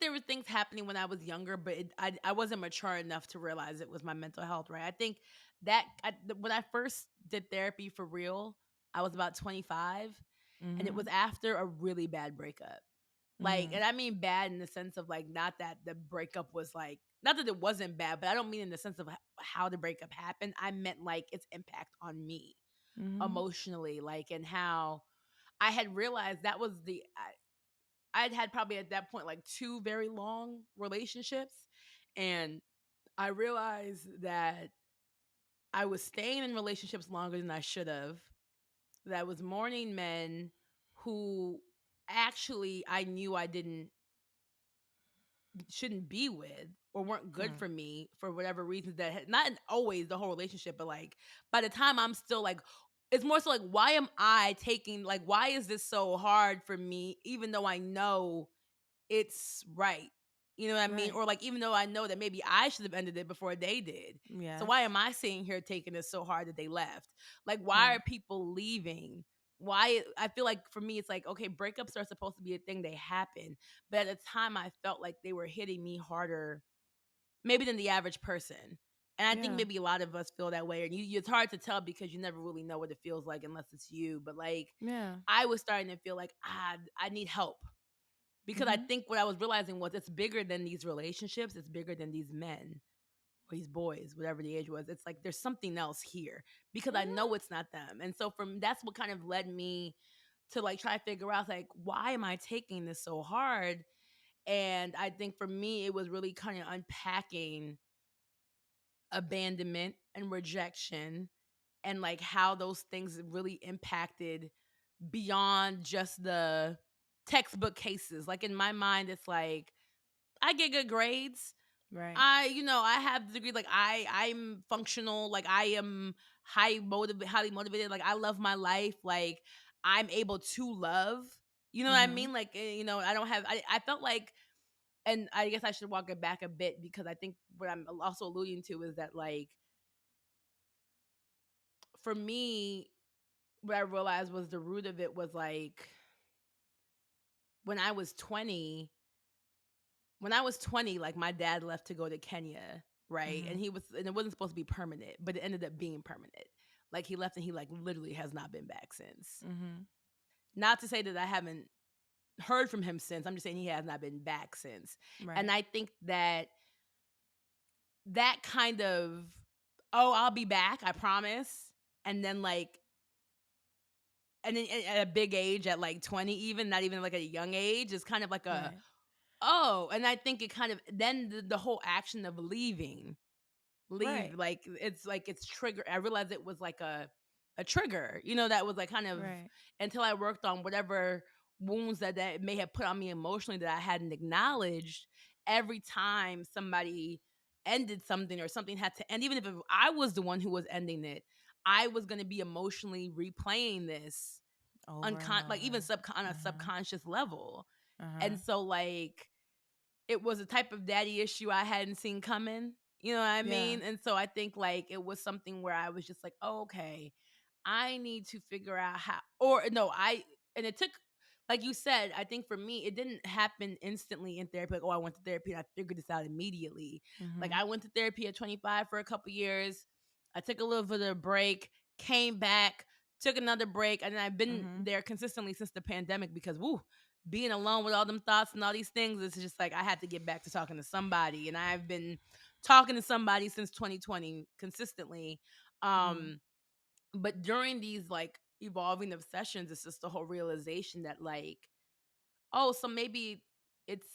there were things happening when I was younger, but I wasn't mature enough to realize it was my mental health. Right. I think that when I first did therapy for real, I was about 25, and it Mm-hmm. was after a really bad breakup. Like, Mm. and I mean bad in the sense of like not that the breakup was like not that it wasn't bad, but I don't mean in the sense of how the breakup happened. I meant like its impact on me Mm-hmm. emotionally, like and how I had realized that was I'd had probably at that point like two very long relationships. And I realized that I was staying in relationships longer than I should have. That I was mourning men who actually I knew I didn't shouldn't be with or weren't good Mm. for me for whatever reasons that not always the whole relationship, but like by the time I'm still like it's more so like why am I taking like why is this so hard for me even though I know it's right. You know what I mean? Right. Or like even though I know that maybe I should have ended it before they did. So Yes. why am I sitting here taking this so hard that they left? Like why Right. are people leaving? Why I feel like for me it's like okay, breakups are supposed to be a thing, they happen. But at the time I felt like they were hitting me harder maybe than the average person. And I think Yeah. maybe a lot of us feel that way. And it's hard to tell because you never really know what it feels like unless it's you. But like Yeah. I was starting to feel like I need help because I Mm-hmm. think what I was realizing was it's bigger than these relationships. It's bigger than these men or these boys, whatever the age was. It's like there's something else here because I Mm-hmm. know it's not them. And so from that's what kind of led me to like try to figure out like why am I taking this so hard? And I think for me it was really kind of unpacking abandonment and rejection and like how those things really impacted beyond just the textbook cases. Like in my mind, it's like I get good grades. Right. I have the degree. Like I'm functional. Like I am highly motivated. Like I love my life. Like I'm able to love. You know what I Mm-hmm. mean? Like I don't have. I felt like, and I guess I should walk it back a bit because I think what I'm also alluding to is that like for me, what I realized was the root of it was like when I was 20, like my dad left to go to Kenya, right? Mm-hmm. And it wasn't supposed to be permanent, but it ended up being permanent. Like he left and he like literally has not been back since. Mm-hmm. Not to say that I haven't heard from him since. I'm just saying he has not been back since. Right. And I think that kind of, oh, I'll be back, I promise. And then like, and then at a big age, at like 20, even not even like at a young age, is kind of like a, Right. oh. And I think it kind of, then the whole action of leave, Right. like it's trigger. I realized it was like a trigger, that was like kind of, Right. until I worked on whatever wounds that may have put on me emotionally that I hadn't acknowledged. Every time somebody ended something or something had to end, even if I was the one who was ending it, I was going to be emotionally replaying this Over and like even over. on a subconscious level. Uh-huh. And so like it was a type of daddy issue I hadn't seen coming. You know what I Yeah. mean? And so I think like it was something where I was just like, oh, okay, I need to figure out how, or no, and it took, like you said, I think for me, it didn't happen instantly in therapy. Like, oh, I went to therapy and I figured this out immediately. Like Mm-hmm. I went to therapy at 25 for a couple years. I took a little bit of a break, came back, took another break, and then I've been Mm-hmm. there consistently since the pandemic because, woo, being alone with all them thoughts and all these things, it's just like I had to get back to talking to somebody. And I've been talking to somebody since 2020 consistently. Mm-hmm. But during these like evolving of sessions, it's just the whole realization that like, oh, so maybe it's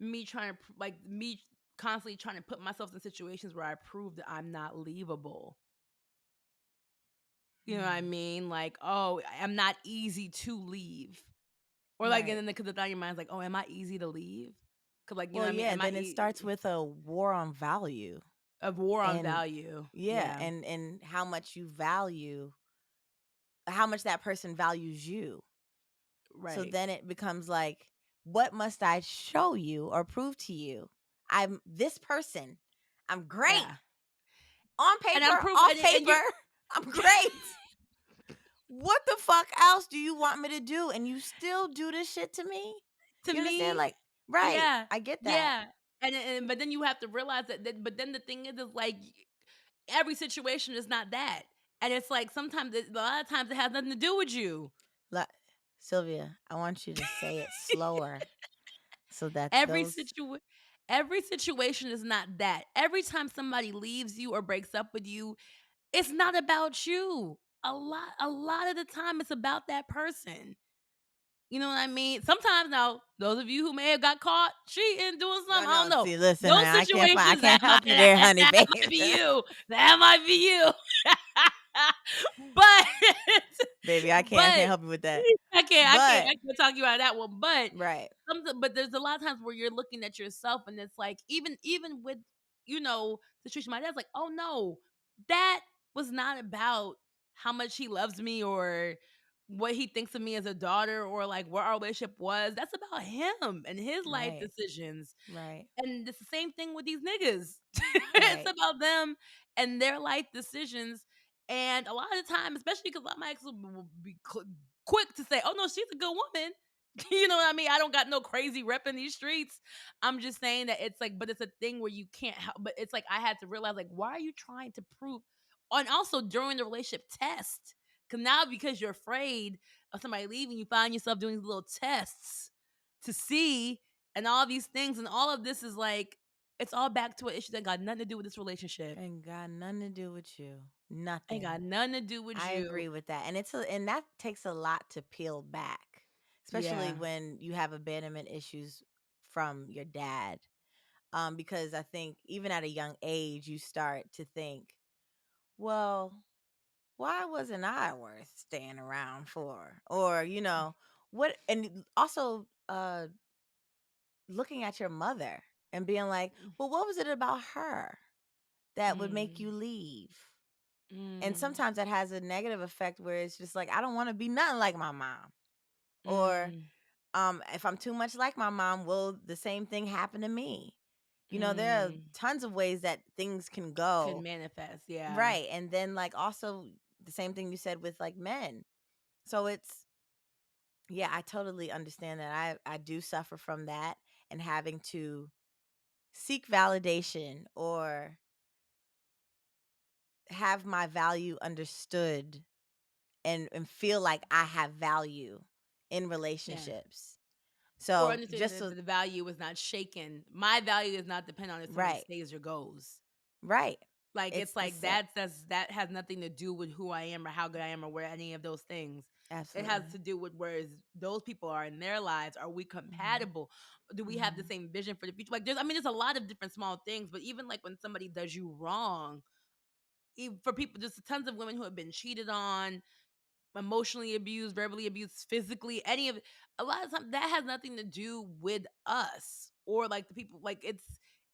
me trying to like me constantly trying to put myself in situations where I prove that I'm not leavable. You know what I mean? Like, oh, I'm not easy to leave. Or like, and Right. then because the thought in your mind's like, oh, am I easy to leave? Because like, you know Well, what I mean? yeah, Am I then it starts with a war on value. a war on And value? yeah, Yeah, and how much you value, how much that person values you. So right. then it becomes like, what must I show you or prove to you? I'm this person. I'm great. Yeah, On and paper, I'm proof, off and you paper, I'm great. What the fuck else do you want me to do? And you still do this shit to me? to You understand? me, Like, right. yeah, I get that. yeah. And but then you have to realize but then the thing is like every situation is not that, and it's like sometimes a lot of times it has nothing to do with you. La- Sylvia, I want you to say it slower so that Every those situ every situation is not that. Every time somebody leaves you or breaks up with you, it's not about you. A lot of the time it's about that person. You know what I mean? Sometimes now, those of you who may have got caught cheating, doing no, something, I don't no. know. See, listen, Those I situations can't help you there, honey, that babe. might be you. That might be you. But Baby, I can't but help you with that. I But can't talk you out of that one. But right, but there's a lot of times where you're looking at yourself and it's like even with situation, my dad's like, oh no, that was not about how much he loves me or what he thinks of me as a daughter or like what our relationship was. That's about him and his life right, decisions. right, And it's the same thing with these niggas. It's right. about them and their life decisions. And a lot of the time, especially because my ex will be quick to say, "Oh no, she's a good woman." You know what I mean? I don't got no crazy rep in these streets. I'm just saying that it's like, but it's a thing where you can't help. But it's like I had to realize, like, why are you trying to prove? And also during the relationship test, because now because you're afraid of somebody leaving, you find yourself doing these little tests to see and all these things, and all of this is like it's all back to an issue that got nothing to do with this relationship. Ain't got nothing to do with you. Ain't Nothing. got nothing to do with I you. agree with that. And that takes a lot to peel back, especially Yeah. when you have abandonment issues from your dad. Because I think even at a young age, you start to think, well, why wasn't I worth staying around for? Or, what, and also looking at your mother and being like, well, what was it about her that would make you Mm, leave? And mm, sometimes that has a negative effect where it's just like, I don't want to be nothing like my mom. Or mm, if I'm too much like my mom, will the same thing happen to me? There are mm. tons of ways that things can Could go. manifest, yeah. Right. And then, like, also the same thing you said with like men. So it's, yeah, I totally understand that. I do suffer from that and having to seek validation or have my value understood and feel like I have value in Yeah. relationships. Or So understanding just that so the value is not shaken. My value is not dependent on if somebody right, stays or goes. right. Like It's it's the like same. that has nothing to do with who I am or how good I am or where any of those things. It has Absolutely. to do with where those people are in their lives. Are we Mhm. compatible? Do we have the Mhm. same vision for the future? Like there's a lot of different small things, but even like when somebody does you wrong, for people, just tons of women who have been cheated on, emotionally abused, verbally abused, physically, any of it. A lot of times that has nothing to do with us or like the people. Like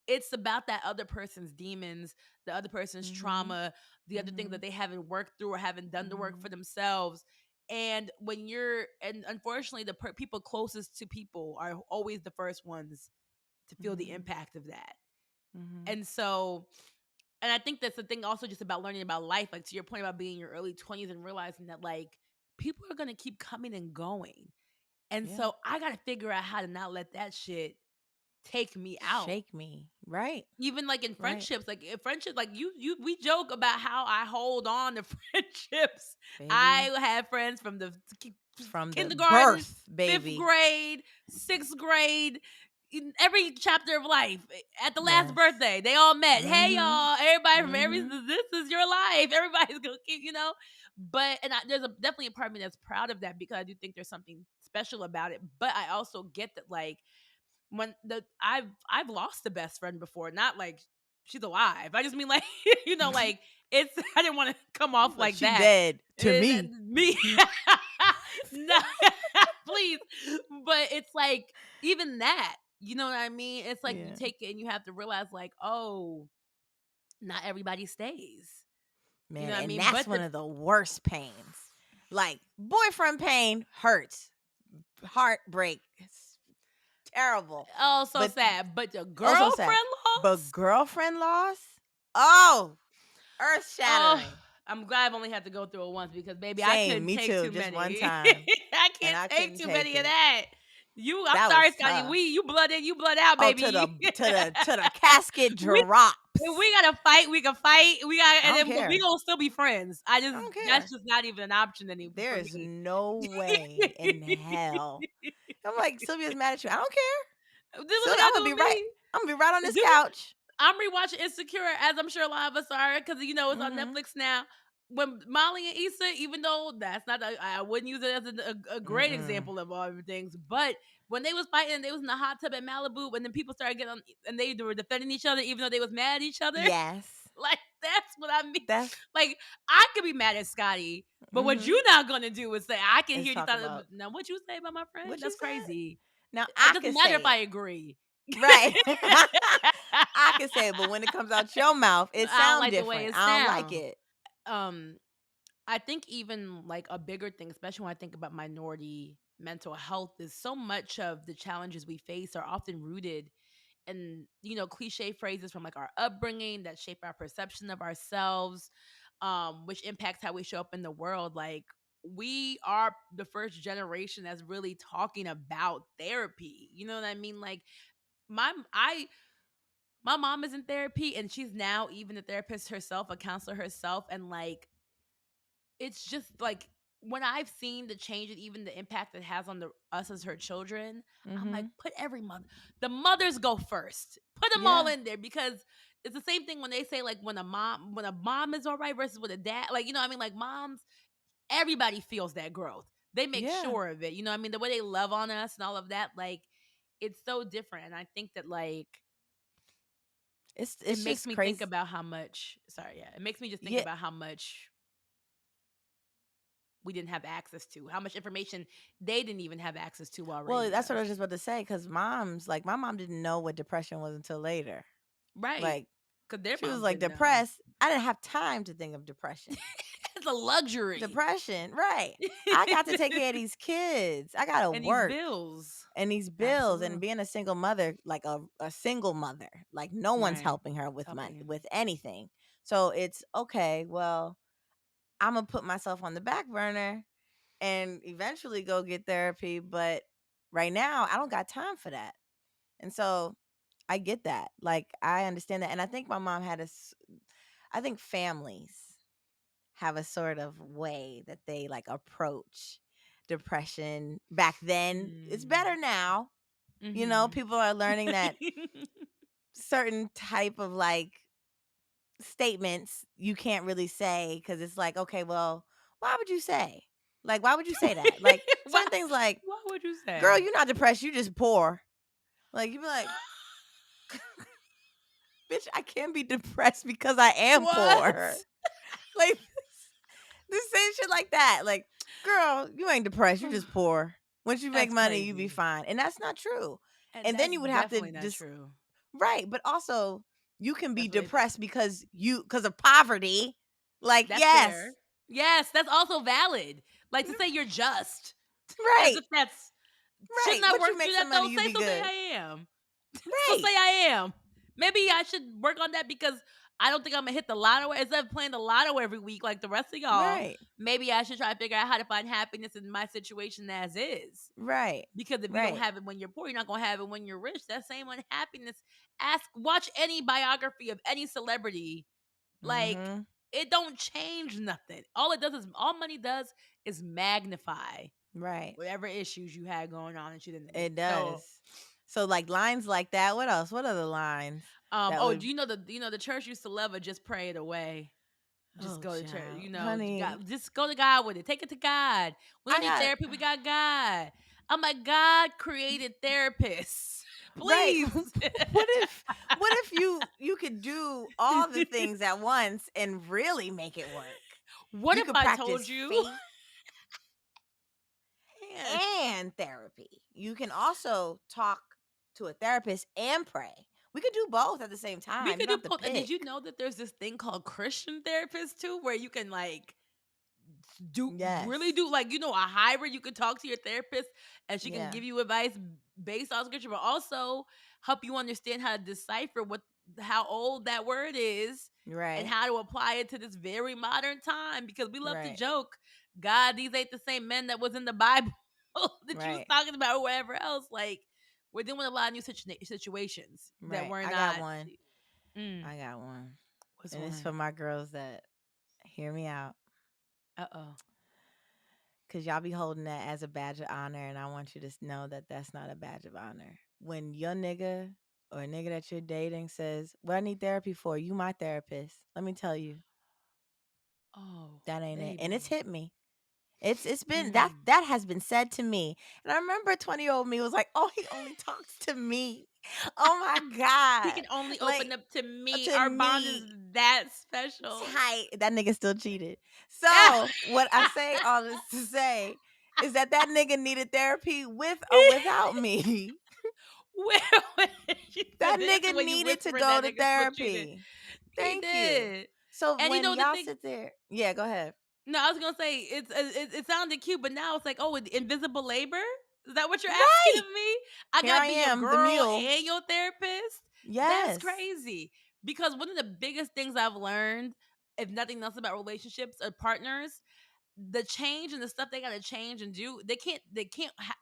it's about that other person's demons, the other person's Mhm. trauma, the other things that Mhm. they haven't worked through or haven't done the work for Mhm. themselves. And unfortunately, the people closest to people are always the first ones to feel the Mhm. impact of that. Mhm. And so, and I think that's the thing also just about learning about life, like to your point about being in your early 20s and realizing that like people are going to keep coming and going. And Yeah. so I got to figure out how to not let that shit take me out. Shake me. Right. Even like in Right. friendships, like in friendships, like we joke about how I hold on to friendships. Baby. I have friends from the From the kindergarten, birth, fifth baby. grade, sixth grade, in every chapter of life. At the last Yes. birthday, they all met. Hey Mhm. y'all, everybody from every Mhm. this is your life. Everybody's gonna keep. But there's definitely a part of me that's proud of that because I do think there's something special about it. But I also get that like when I've lost a best friend before, not like she's alive. I just mean like like it's I didn't want to come off Like like she that. dead to me. Me, no, please. But it's like even that, you know what I mean? It's like you Yeah. take it and you have to realize like, oh, not everybody stays. You know Man, what I and mean? that's But one of the worst pains. Like boyfriend pain hurts. Heartbreak. It's terrible. oh, so But sad. But the also sad. girlfriend But loss. girlfriend loss? Oh, earth Oh, shattering. I'm glad I've only had to go through it once because baby, I Same, couldn't me take too. too Just one many. time. I And can't I take couldn't too take many of it. that. I'm That sorry, was Scotty. tough. You blood in, you blood out, Oh, to the baby. to the casket we if drops. we gotta fight, we can fight. We got I and don't then we care. gonna still be friends. I don't That's care. just not even an option anymore There for is me. no way in hell. I'm like, Sylvia's mad at you. I don't care. This is what Sylvia, I gotta do with me. I'm gonna be right on this This couch. I'm rewatching Insecure, as I'm sure a lot of us are, because it's on Mm-hmm. Netflix now. When Molly and Issa, even though that's not, I wouldn't use it as a great Mm-mm. example of all the things, but when they was fighting, they was in the hot tub at Malibu, and then people started getting on, and they were defending each other, even though they was mad at each other. Yes. Like that's what I mean. That's Like I could be mad at Scotty, but what mm-hmm. you not gonna do is say I can Is hear you talk thought about now what you say about my friend. what you That's said. crazy. Now It I doesn't can matter if say I it. agree. Right. I can say it, but when it comes out your mouth, it I don't sounds like the way different. it I don't like sounds. it. um I think even like a bigger thing, especially when I think about minority mental health, is so much of the challenges we face are often rooted in, cliche phrases from like our upbringing that shape our perception of ourselves, which impacts how we show up in the world. Like we are the first generation that's really talking about therapy. You know what I mean? Like my I my mom is in therapy and she's now even a therapist herself, a counselor herself, and like it's just like when I've seen the change and even the impact it has on us as her children, I'm like, Mm-hmm. put the mothers go first. Put them all Yeah. in there because it's the same thing when they say like when a mom is all right versus with a dad. Like, you know what I mean? Like moms, everybody feels that growth. They make Yeah. sure of it. You know what I mean? The way they love on us and all of that, like it's so different. And I think that like it It's makes just me think crazy. about how much it makes me just think Yeah. about how much we didn't have access to, how much information they didn't even have access to while Well, raising that's what I us. was just about to say. Cause moms, like my mom didn't know what depression was until later. Right. Like Because their she was moms like didn't know. depressed. I didn't have time to think of depression. It's a luxury. Depression, right. I got to take care of these kids. I gotta And these work. bills. And these bills and Absolutely. being a single mother, like a single mother, like no one's Right. helping her with Helping money, you. with anything. So it's okay, well, I'm gonna put myself on the back burner and eventually go get therapy. But right now, I don't got time for that. And so I get that. Like, I understand that. And I think my mom had I think families. have a sort of way that they like approach depression back then. It's better now. You know, people are learning that certain type of like statements you can't really say because it's like, okay, well, why would you say? Like, why would you say that? Like certain things like, What would you girl, say? you're not depressed, you just poor. Like you be like, bitch, I can't be depressed because I am What? poor. Like this same shit like that. Like, girl, you ain't depressed, you just poor. Once you make That's money, you be crazy. fine. And that's not true. And And then that's you would have to definitely not just true. right, but also you can be That's what they think. depressed because of poverty. Like, That's yes. fair. Yes, that's also valid. Like to say you're just. As Right. if that's Right. shouldn't I Once work you through make that some though? money, you Say be so say good. I am. So say Right. I am. Maybe I should work on that because I don't think I'm gonna hit the lotto instead of playing the lotto every week like the rest of y'all. Right. Maybe I should try to figure out how to find happiness in my situation as is. Right. Because if you don't Right. have it when you're poor, you're not gonna have it when you're rich. That same unhappiness. Watch any biography of any celebrity. Like Mm-hmm. it don't change nothing. All money does is magnify Right. whatever issues you had going on and shit in the It midst. So, does. So like lines like that. What else? What other lines that do would you know the church used to love it? Just pray it away. Just oh go to church. child. You know, Honey. just go to God with it. Take it to God. We I don't need got therapy. We got God. I'm like, God created therapists. right. Please. What if you could do all the things at once and really make it work? What You if could I told practice you? faith Man, and therapy. You can also talk to a therapist and pray. We could do both at the same we time. You could don't do have to both. And did pick. you know that there's this thing called Christian therapists too, where you can like do really Yes. do like a hybrid. You can talk to your therapist and she can Yeah. give you advice based on scripture, but also help you understand how to decipher how old that word is and Right. how to apply it to this very modern time. Because we love to Right. joke, God, these ain't the same men that was in the Bible that you was Right. talking about or whatever else. Like we're dealing with a lot of new situations that Right. we're I got not. one. Mm, I got one. what's And it's one? for my girls that hear me out. Uh-oh. Cause y'all be holding that as a badge of honor, and I want you to know that that's not a badge of honor. When your nigga or a nigga that you're dating says, "What I need therapy for?" You my therapist. Let me tell you, Oh, that ain't it. And it's baby. hit me. It's been Mm. that has been said to me, and I remember 20-year-old me was like, "Oh, he only talks to me." Oh my He god, can only open like up to me. to Our bond is me. that special. Tight. That nigga still cheated. So what I say all this to say is that nigga needed therapy with or without me. Well, you said That that's the nigga way you needed to whispered go that to nigga still cheated. therapy. He Thank you. did. So And you when know the y'all thing. sit there, yeah, go ahead. No, I was gonna say it sounded cute, but now it's like, oh, invisible labor. Is that what you're asking Right. of me? I Here I gotta be your am, the girl mule. and your therapist. That's Yes. crazy. Because one of the biggest things I've learned, if nothing else, about relationships or partners, the change and the stuff they gotta change and do, they can't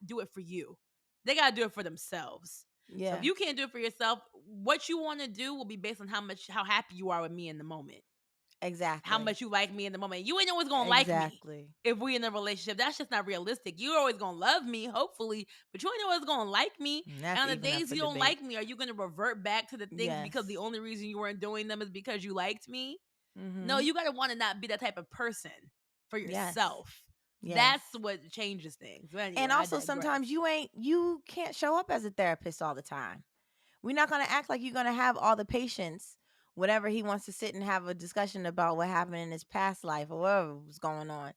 do it for you. They gotta do it for themselves. So if Yeah. you can't do it for yourself, what you want to do will be based on how happy you are with me in the moment, how Exactly. much you like me in the moment. You ain't always gonna like me Exactly. if we in a relationship. That's just not realistic. You're always gonna love me, hopefully, but you ain't always gonna like me. And that's And on the even up days for you don't debate. like me, are you gonna revert back to the things because the Yes. only reason you weren't doing them is because you liked me? No, Mm-hmm. you gotta want to not be that type of person for Yes. yourself. Yes. That's what changes things. But And anyway, I also digress. sometimes you can't show up as a therapist all the time. We're not going to act like you're going to have all the patience whenever he wants to sit and have a discussion about what happened in his past life or whatever was going on.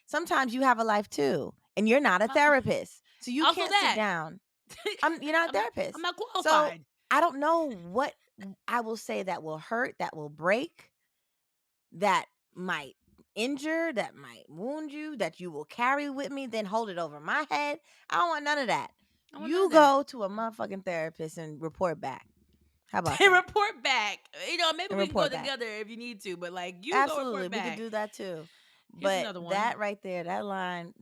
Sometimes you have a life too, and you're not a Uh, therapist. So you Also can't sit that. down. You're not a I'm therapist. not So qualified. I don't know what I will say that will hurt, that will break, that might injure, that might wound you, that you will carry with me, then hold it over my head. I don't want none of that. I want none You of that. go to a motherfucking therapist and report back. How about And that? report back. Maybe And we can go report back. together if you need to, but like you go Absolutely, report we could back. do that too. Here's But another one. that right there, that line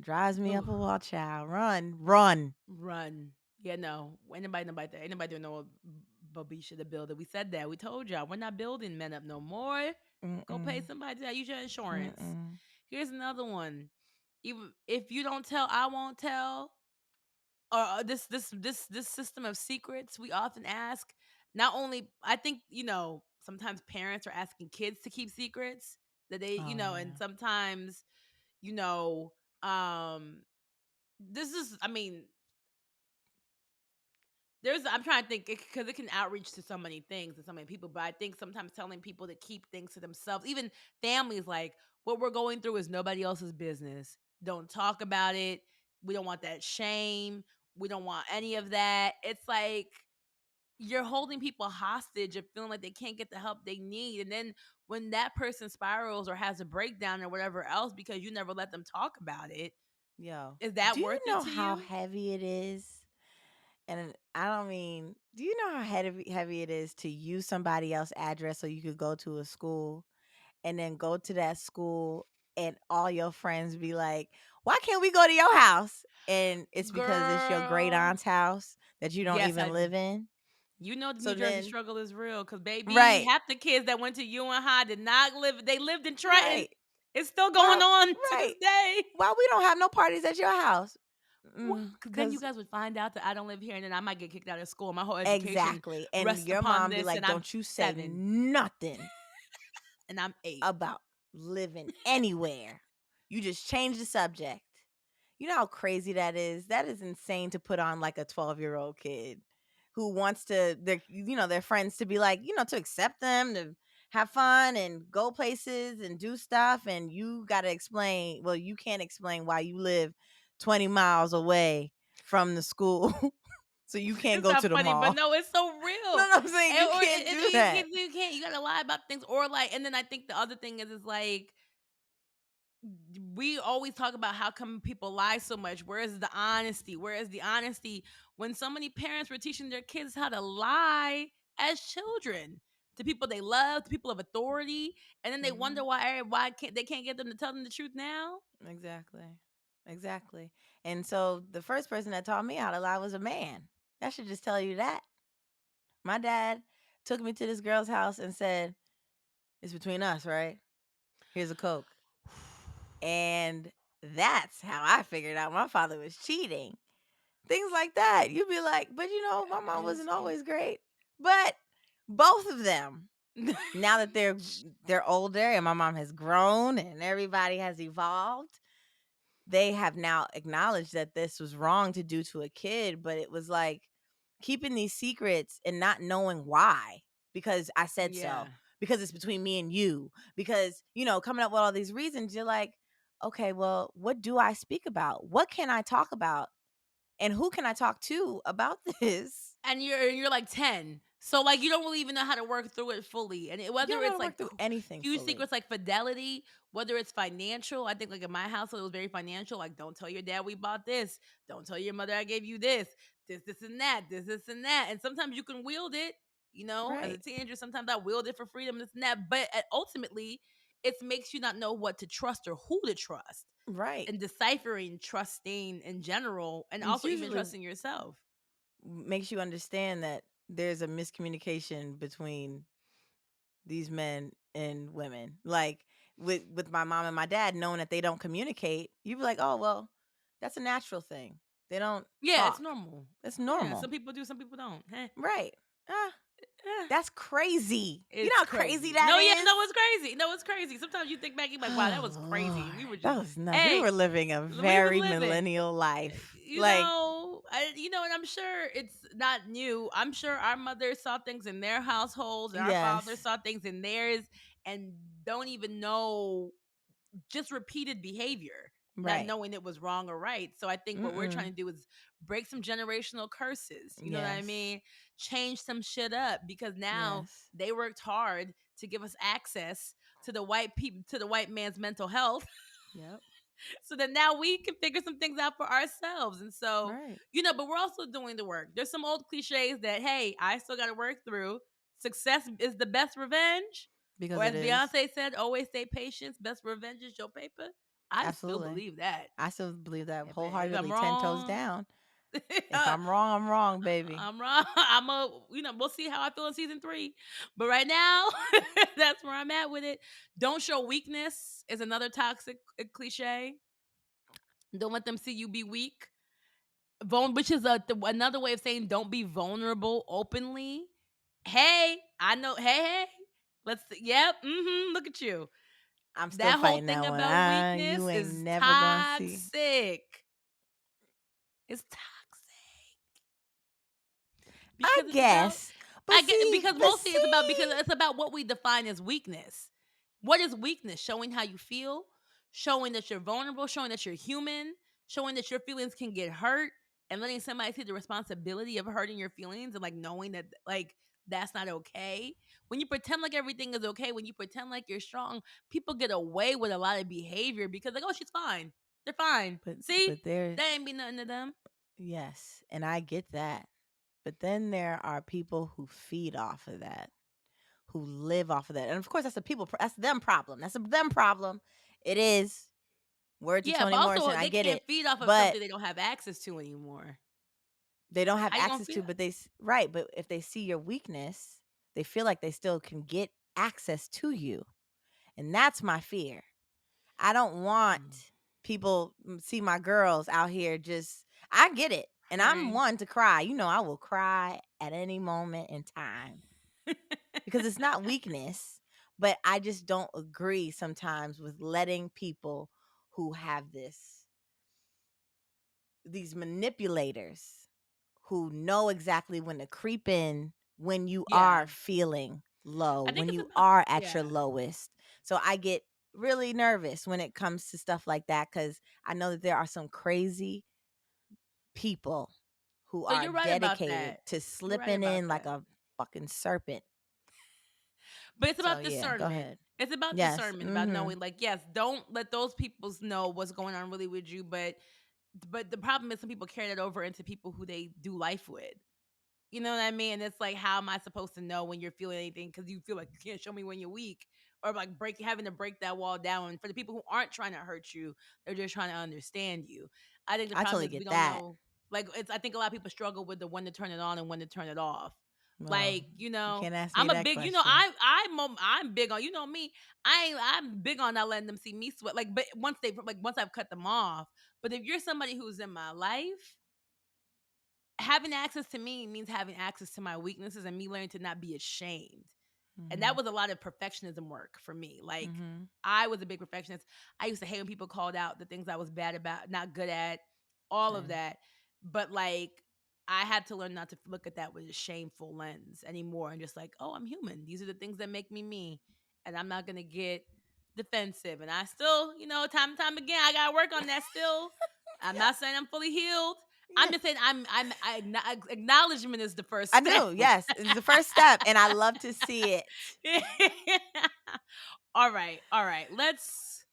drives me Ooh, up a wall, child. Run, run. run. Yeah, no. Ain't nobody doing no Babisha the builder. We said that. We told y'all we're not building men up no more. Go pay somebody to use your insurance. Mm-mm. Here's another one. Even if you don't tell, I won't tell. Or this system of secrets we often ask. Not only, I think, sometimes parents are asking kids to keep secrets that they, Oh and yeah. sometimes, you know, um, this is, I mean, I'm trying to think because it can outreach to so many things and so many people, but I think sometimes telling people to keep things to themselves, even families, like what we're going through is nobody else's business. Don't talk about it. We don't want that shame. We don't want any of that. It's like you're holding people hostage of feeling like they can't get the help they need. And then when that person spirals or has a breakdown or whatever else because you never let them talk about it, Yo, is that do you worth it know to how you? heavy it is? And I don't mean, do you know how heavy it is to use somebody else's address so you could go to a school and then go to that school and all your friends be like, why can't we go to your house? And it's because it's your great Girl. aunt's house that you don't Yes, even live in. you know the So New Jersey then, struggle is real because baby, right, half the kids that went to UN High did not live. They lived in Trenton. right. It's still going Why, on to this right. day. Why we don't have no parties at your house? Because then you Because guys would find out that I don't live here, and then I might get kicked out of school. My whole education exactly. And rests your upon mom be this, like, and I'm don't you say 7 nothing and I'm 8. about living anywhere. You just change the subject. You know how crazy that is? That is insane to put on like a 12-year-old kid who wants their friends to be like, to accept them, to have fun and go places and do stuff. And you got to explain, well, you can't explain why you live 20 miles away from the school. So you can't It's go not to the funny, but mall. no, it's so No, real. no, I'm saying And, you can't do that. you can't. You gotta lie about things, or like. And then I think the other thing is like we always talk about how come people lie so much. Where is the honesty? Where is the honesty when so many parents were teaching their kids how to lie as children to people they love, to people of authority, and then they wonder Mhm. why can't get them to tell them the truth now? Exactly. Exactly. And so the first person that taught me how to lie was a man. That should just tell you that. My dad took me to this girl's house and said, "It's between us, right? Here's a Coke." And that's how I figured out my father was cheating. Things like that. You'd be like, but my That mom is wasn't crazy. always great. But both of them, now that they're older and my mom has grown and everybody has evolved, they have now acknowledged that this was wrong to do to a kid, but it was like keeping these secrets and not knowing why. Because I said Yeah. so, because it's between me and you, because coming up with all these reasons. You're like, okay, well, what do I speak about? What can I talk about? And who can I talk to about this? And you're like 10, so like you don't really even know how to work through it fully. And You whether don't know how it's to like work through anything huge fully. secrets like fidelity, whether it's financial. I think like in my household it was very financial. Like, don't tell your dad we bought this, don't tell your mother I gave you this and that, this and that. And sometimes you can wield it, as a Right. teenager. Sometimes I wield it for freedom, this and that, but ultimately it makes you not know what to trust or who to trust, Right. and deciphering trusting in general, and It's also even usually trusting yourself. makes you understand that there's a miscommunication between these men and women. Like with my mom and my dad, knowing that they don't communicate, you'd be like, oh well, that's a natural thing. They don't Yeah, it's talk. normal. That's Yeah, normal. some people do, some people don't. Right. Ah, Eh, that's crazy. You know it's how crazy crazy. that No, yeah, is? no, it's crazy. No, it's crazy. Sometimes you think back, you're like, wow, that Oh was crazy. We were Lord. That just, was nuts. We hey, were living a we was very living. millennial life. You Like, know, and I'm sure it's not new. I'm sure our mothers saw things in their households, and our fathers yes. saw things in theirs, and don't even know, just repeated behavior, not Right. knowing it was wrong or right. So I think what we're trying Mm-mm. to do is break some generational curses. You know what I Yes. mean? Change some shit up because now Yes. they worked hard to give us access to the white people, to the white man's mental health, Yep. so that now we can figure some things out for ourselves. And so, Right. but we're also doing the work. There's some old cliches that, hey, I still got to work through. Success is the best revenge. Or Because as it is. Beyonce said, always stay patient. Best revenge is your paper. I still Absolutely. believe that. I still believe that If I'm wholeheartedly, 10 toes wrong, down. If I'm wrong, I'm wrong, baby. I'm wrong. We'll see how I feel in season 3. But right now, that's where I'm at with it. Don't show weakness is another toxic cliche. Don't let them see you be weak. Which is another way of saying don't be vulnerable openly. Hey, I know. Hey. Let's. Yep. Look at you. I'm still That whole fighting thing that one. about weakness You ain't is never gonna see. toxic. It's toxic. I Because it's about guess. But mostly it's about what we define as weakness. What is weakness? Showing how you feel, showing that you're vulnerable, showing that you're human, showing that your feelings can get hurt, and letting somebody see the responsibility of hurting your feelings and like knowing that like that's not okay. When you pretend like everything is okay, when you pretend like you're strong, people get away with a lot of behavior because like, oh, she's fine. They're fine. See? but there That ain't be nothing to them. yes, and I get that. But then there are people who feed off of that, who live off of that. And of course that's them problem. That's a them problem. It is. Word to Yeah, Toni but Morrison, also I they get can't it. feed off of But something they don't have access to anymore. they don't have How you gonna access feed to, up? but right, but if they see your weakness, they feel like they still can get access to you. And that's my fear. I don't want people see my girls out here just I get it. And I'm Right. one to cry. I will cry at any moment in time because it's not weakness, but I just don't agree sometimes with letting people who have these manipulators who know exactly when to creep in when you Yeah. are feeling low, I think when it's you about are at your yeah. lowest. So I get really nervous when it comes to stuff like that because I know that there are some crazy people who So are you're right about dedicated that. to You're right slipping about in like that. a fucking serpent. But it's So about yeah, go discernment. ahead. It's about Yes. discernment, about Mm-hmm. knowing like, yes, don't let those people know what's going on really with you, but the problem is some people carry that over into people who they do life with. You know what I mean? It's like, how am I supposed to know when you're feeling anything because you feel like you can't show me when you're weak, or like having to break that wall down? And for the people who aren't trying to hurt you, they're just trying to understand you. I think the I problem totally is we get don't that. know. Like, I think a lot of people struggle with the when to turn it on and when to turn it off. Well, Like, you can't ask me I'm a that big, question. I'm big on, me. I'm big on not letting them see me sweat. Like, but once I've cut them off. But if you're somebody who's in my life, having access to me means having access to my weaknesses and me learning to not be ashamed. And Mm-hmm. that was a lot of perfectionism work for me. Like, Mm-hmm. I was a big perfectionist. I used to hate when people called out the things I was bad about, not good at, all of Same. that. But like, I had to learn not to look at that with a shameful lens anymore and just like, oh, I'm human. These are the things that make me me. And I'm not going to get defensive. And I still, time and time again, I got to work on that still. I'm not saying I'm fully healed. I'm Yeah. just saying acknowledgement is the first I step. do. Yes, it's the first step, and I love to see it. All right, all right. Let's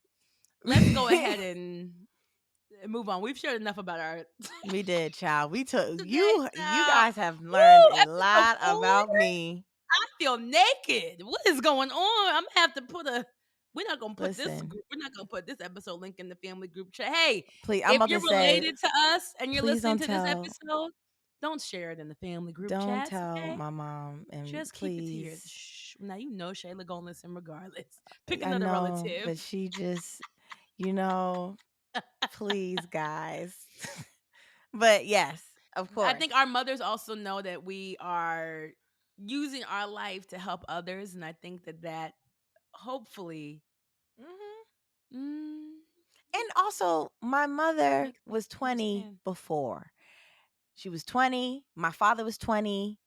go ahead and move on. We've shared enough about our We did, child. We took today, you. You child. guys have Woo! learned a Episode lot 4. about me. I feel naked. What is going on? I'm gonna have to put a. We're not gonna put this. Listen, We're not gonna put this episode link in the family group chat. Hey, please. I'm if about you're to say, related to us and you're please listening don't to this tell. episode, don't share it in the family group Don't chats. tell Okay, my mom, and just keep it to your. please. Shh. Now you know Shayla gonna listen regardless. Pick I another know, relative. but she just, you know, please, guys. But yes, of I course. think our mothers also know that we are using our life to help others, and I think that hopefully, Hmm. mm, And also, my mother makes them was 20 understand. before. She was 20. My father was 20,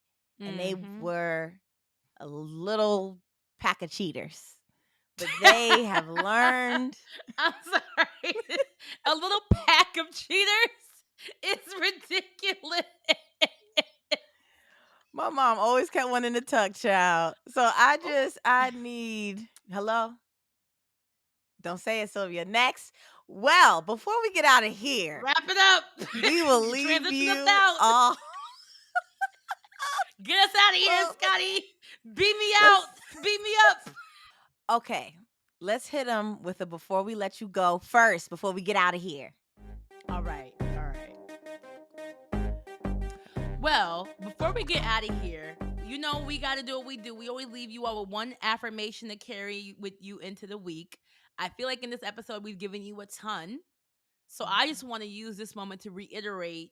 and they Mm-hmm. were a little pack of cheaters. But they have learned. I'm sorry, a little pack of cheaters. It's ridiculous. My mom always kept one in the tuck, child. So I need. Hello? Don't say it, Sylvia. Next. Well, before we get out of here, Wrap it up. we will leave Transition us you out. all. Get us out of here, Well, Scotty. Beat me out. let's. Beat me up. Okay. Let's hit them with a before we let you go first, before we get out of here. All right. All right. Well, before we get out of here, we got to do what we do. We always leave you all with one affirmation to carry with you into the week. I feel like in this episode, we've given you a ton. So I just want to use this moment to reiterate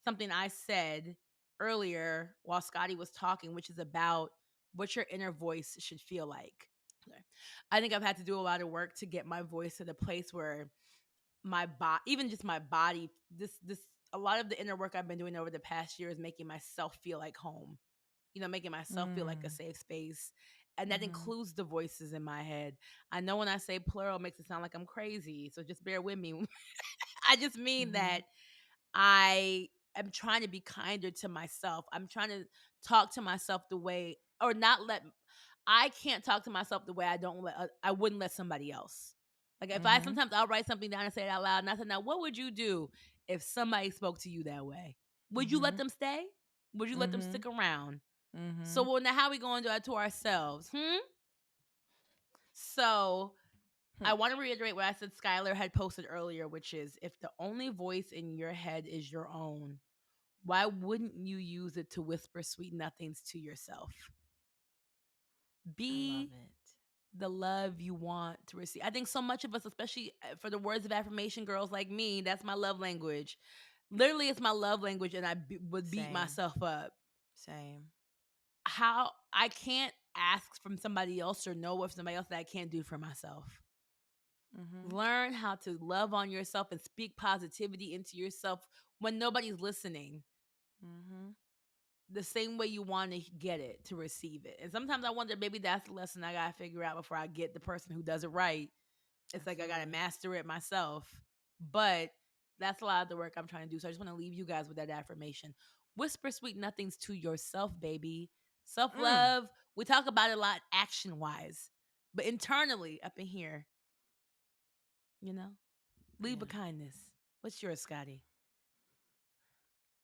something I said earlier while Scottie was talking, which is about what your inner voice should feel like. I think I've had to do a lot of work to get my voice to the place where my body, even just my body, a lot of the inner work I've been doing over the past year is making myself feel like home, making myself feel like a safe space. And that includes the voices in my head. I know when I say plural, it makes it sound like I'm crazy. So just bear with me. I just mean that I am trying to be kinder to myself. I'm trying to talk to myself the way, or not let, I can't talk to myself the way I wouldn't let somebody else. Like if sometimes I'll write something down and say it out loud, and I said, now what would you do if somebody spoke to you that way? Would you let them stay? Would you let them stick around? So well, now how are we going to do that to ourselves? So I want to reiterate what I said Skylar had posted earlier, which is if the only voice in your head is your own, why wouldn't you use it to whisper sweet nothings to yourself? Be the love you want to receive. I think so much of us, especially for the words of affirmation girls like me, that's my love language. Literally, it's my love language, and I would beat myself up. Same. How I can't ask from somebody else or know of somebody else that I can't do for myself. Learn how to love on yourself and speak positivity into yourself when nobody's listening. The same way you want to get it, to receive it. And sometimes I wonder, maybe that's the lesson I got to figure out before I get the person who does it right. It's like I got to master it myself. But that's a lot of the work I'm trying to do. So I just want to leave you guys with that affirmation. Whisper sweet nothings to yourself, baby. Self-love. We talk about it a lot action-wise. But internally, up in here, leave a kindness. What's yours, Scottie?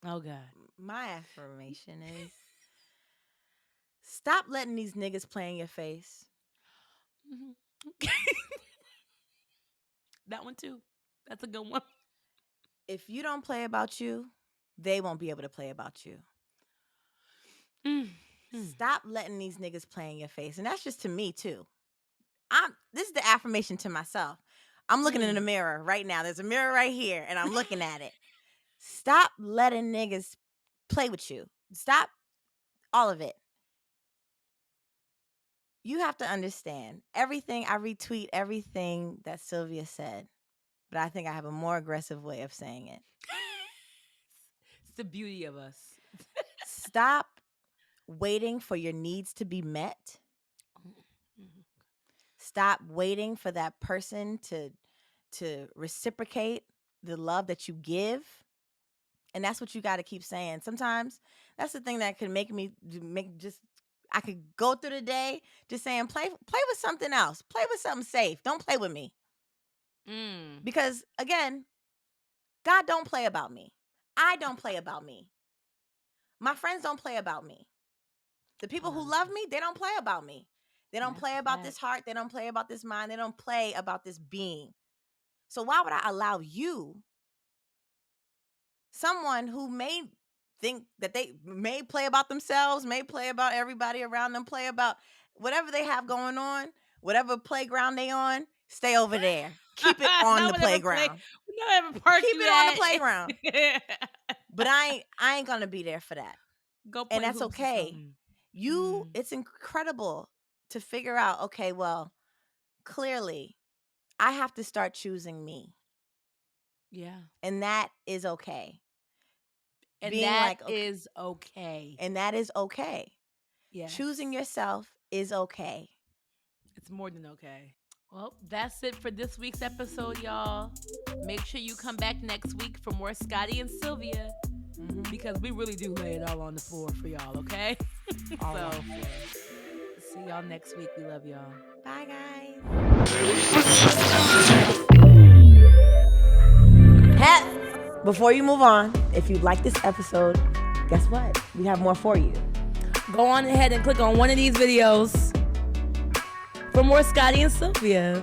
Oh, God. My affirmation is stop letting these niggas play in your face. That one, too. That's a good one. If you don't play about you, they won't be able to play about you. Stop letting these niggas play in your face. And that's just to me, too. This is the affirmation to myself. I'm looking in the mirror right now. There's a mirror right here, and I'm looking at it. Stop letting niggas play with you. Stop all of it. You have to understand everything. I retweet everything that Sylvia said, but I think I have a more aggressive way of saying it. It's the beauty of us. Stop waiting for your needs to be met. Stop waiting for that person to reciprocate the love that you give. And that's what you got to keep saying. Sometimes that's the thing that can I could go through the day just saying, play with something else. Play with something safe. Don't play with me. Because again, God don't play about me. I don't play about me. My friends don't play about me. The people who love me, they don't play about me. They don't play about this heart. They don't play about this mind. They don't play about this being. So why would I allow you, someone who may think that they may play about themselves, may play about everybody around them, play about whatever they have going on, whatever playground they on, stay over there. Keep it on the playground. Keep it on the playground. But I ain't gonna be there for that. Go play, and that's okay. It's incredible to figure out, okay, well, clearly I have to start choosing me. Yeah. And that is okay. And that is okay. And that is okay. Yeah. Choosing yourself is okay. It's more than okay. Well, that's it for this week's episode, y'all. Make sure you come back next week for more Scottie and Sylvia. Because we really do lay it all on the floor for y'all, okay? So, see y'all next week. We love y'all. Bye, guys. Before you move on, if you like this episode, guess what? We have more for you. Go on ahead and click on one of these videos for more Scottie and Sylvia.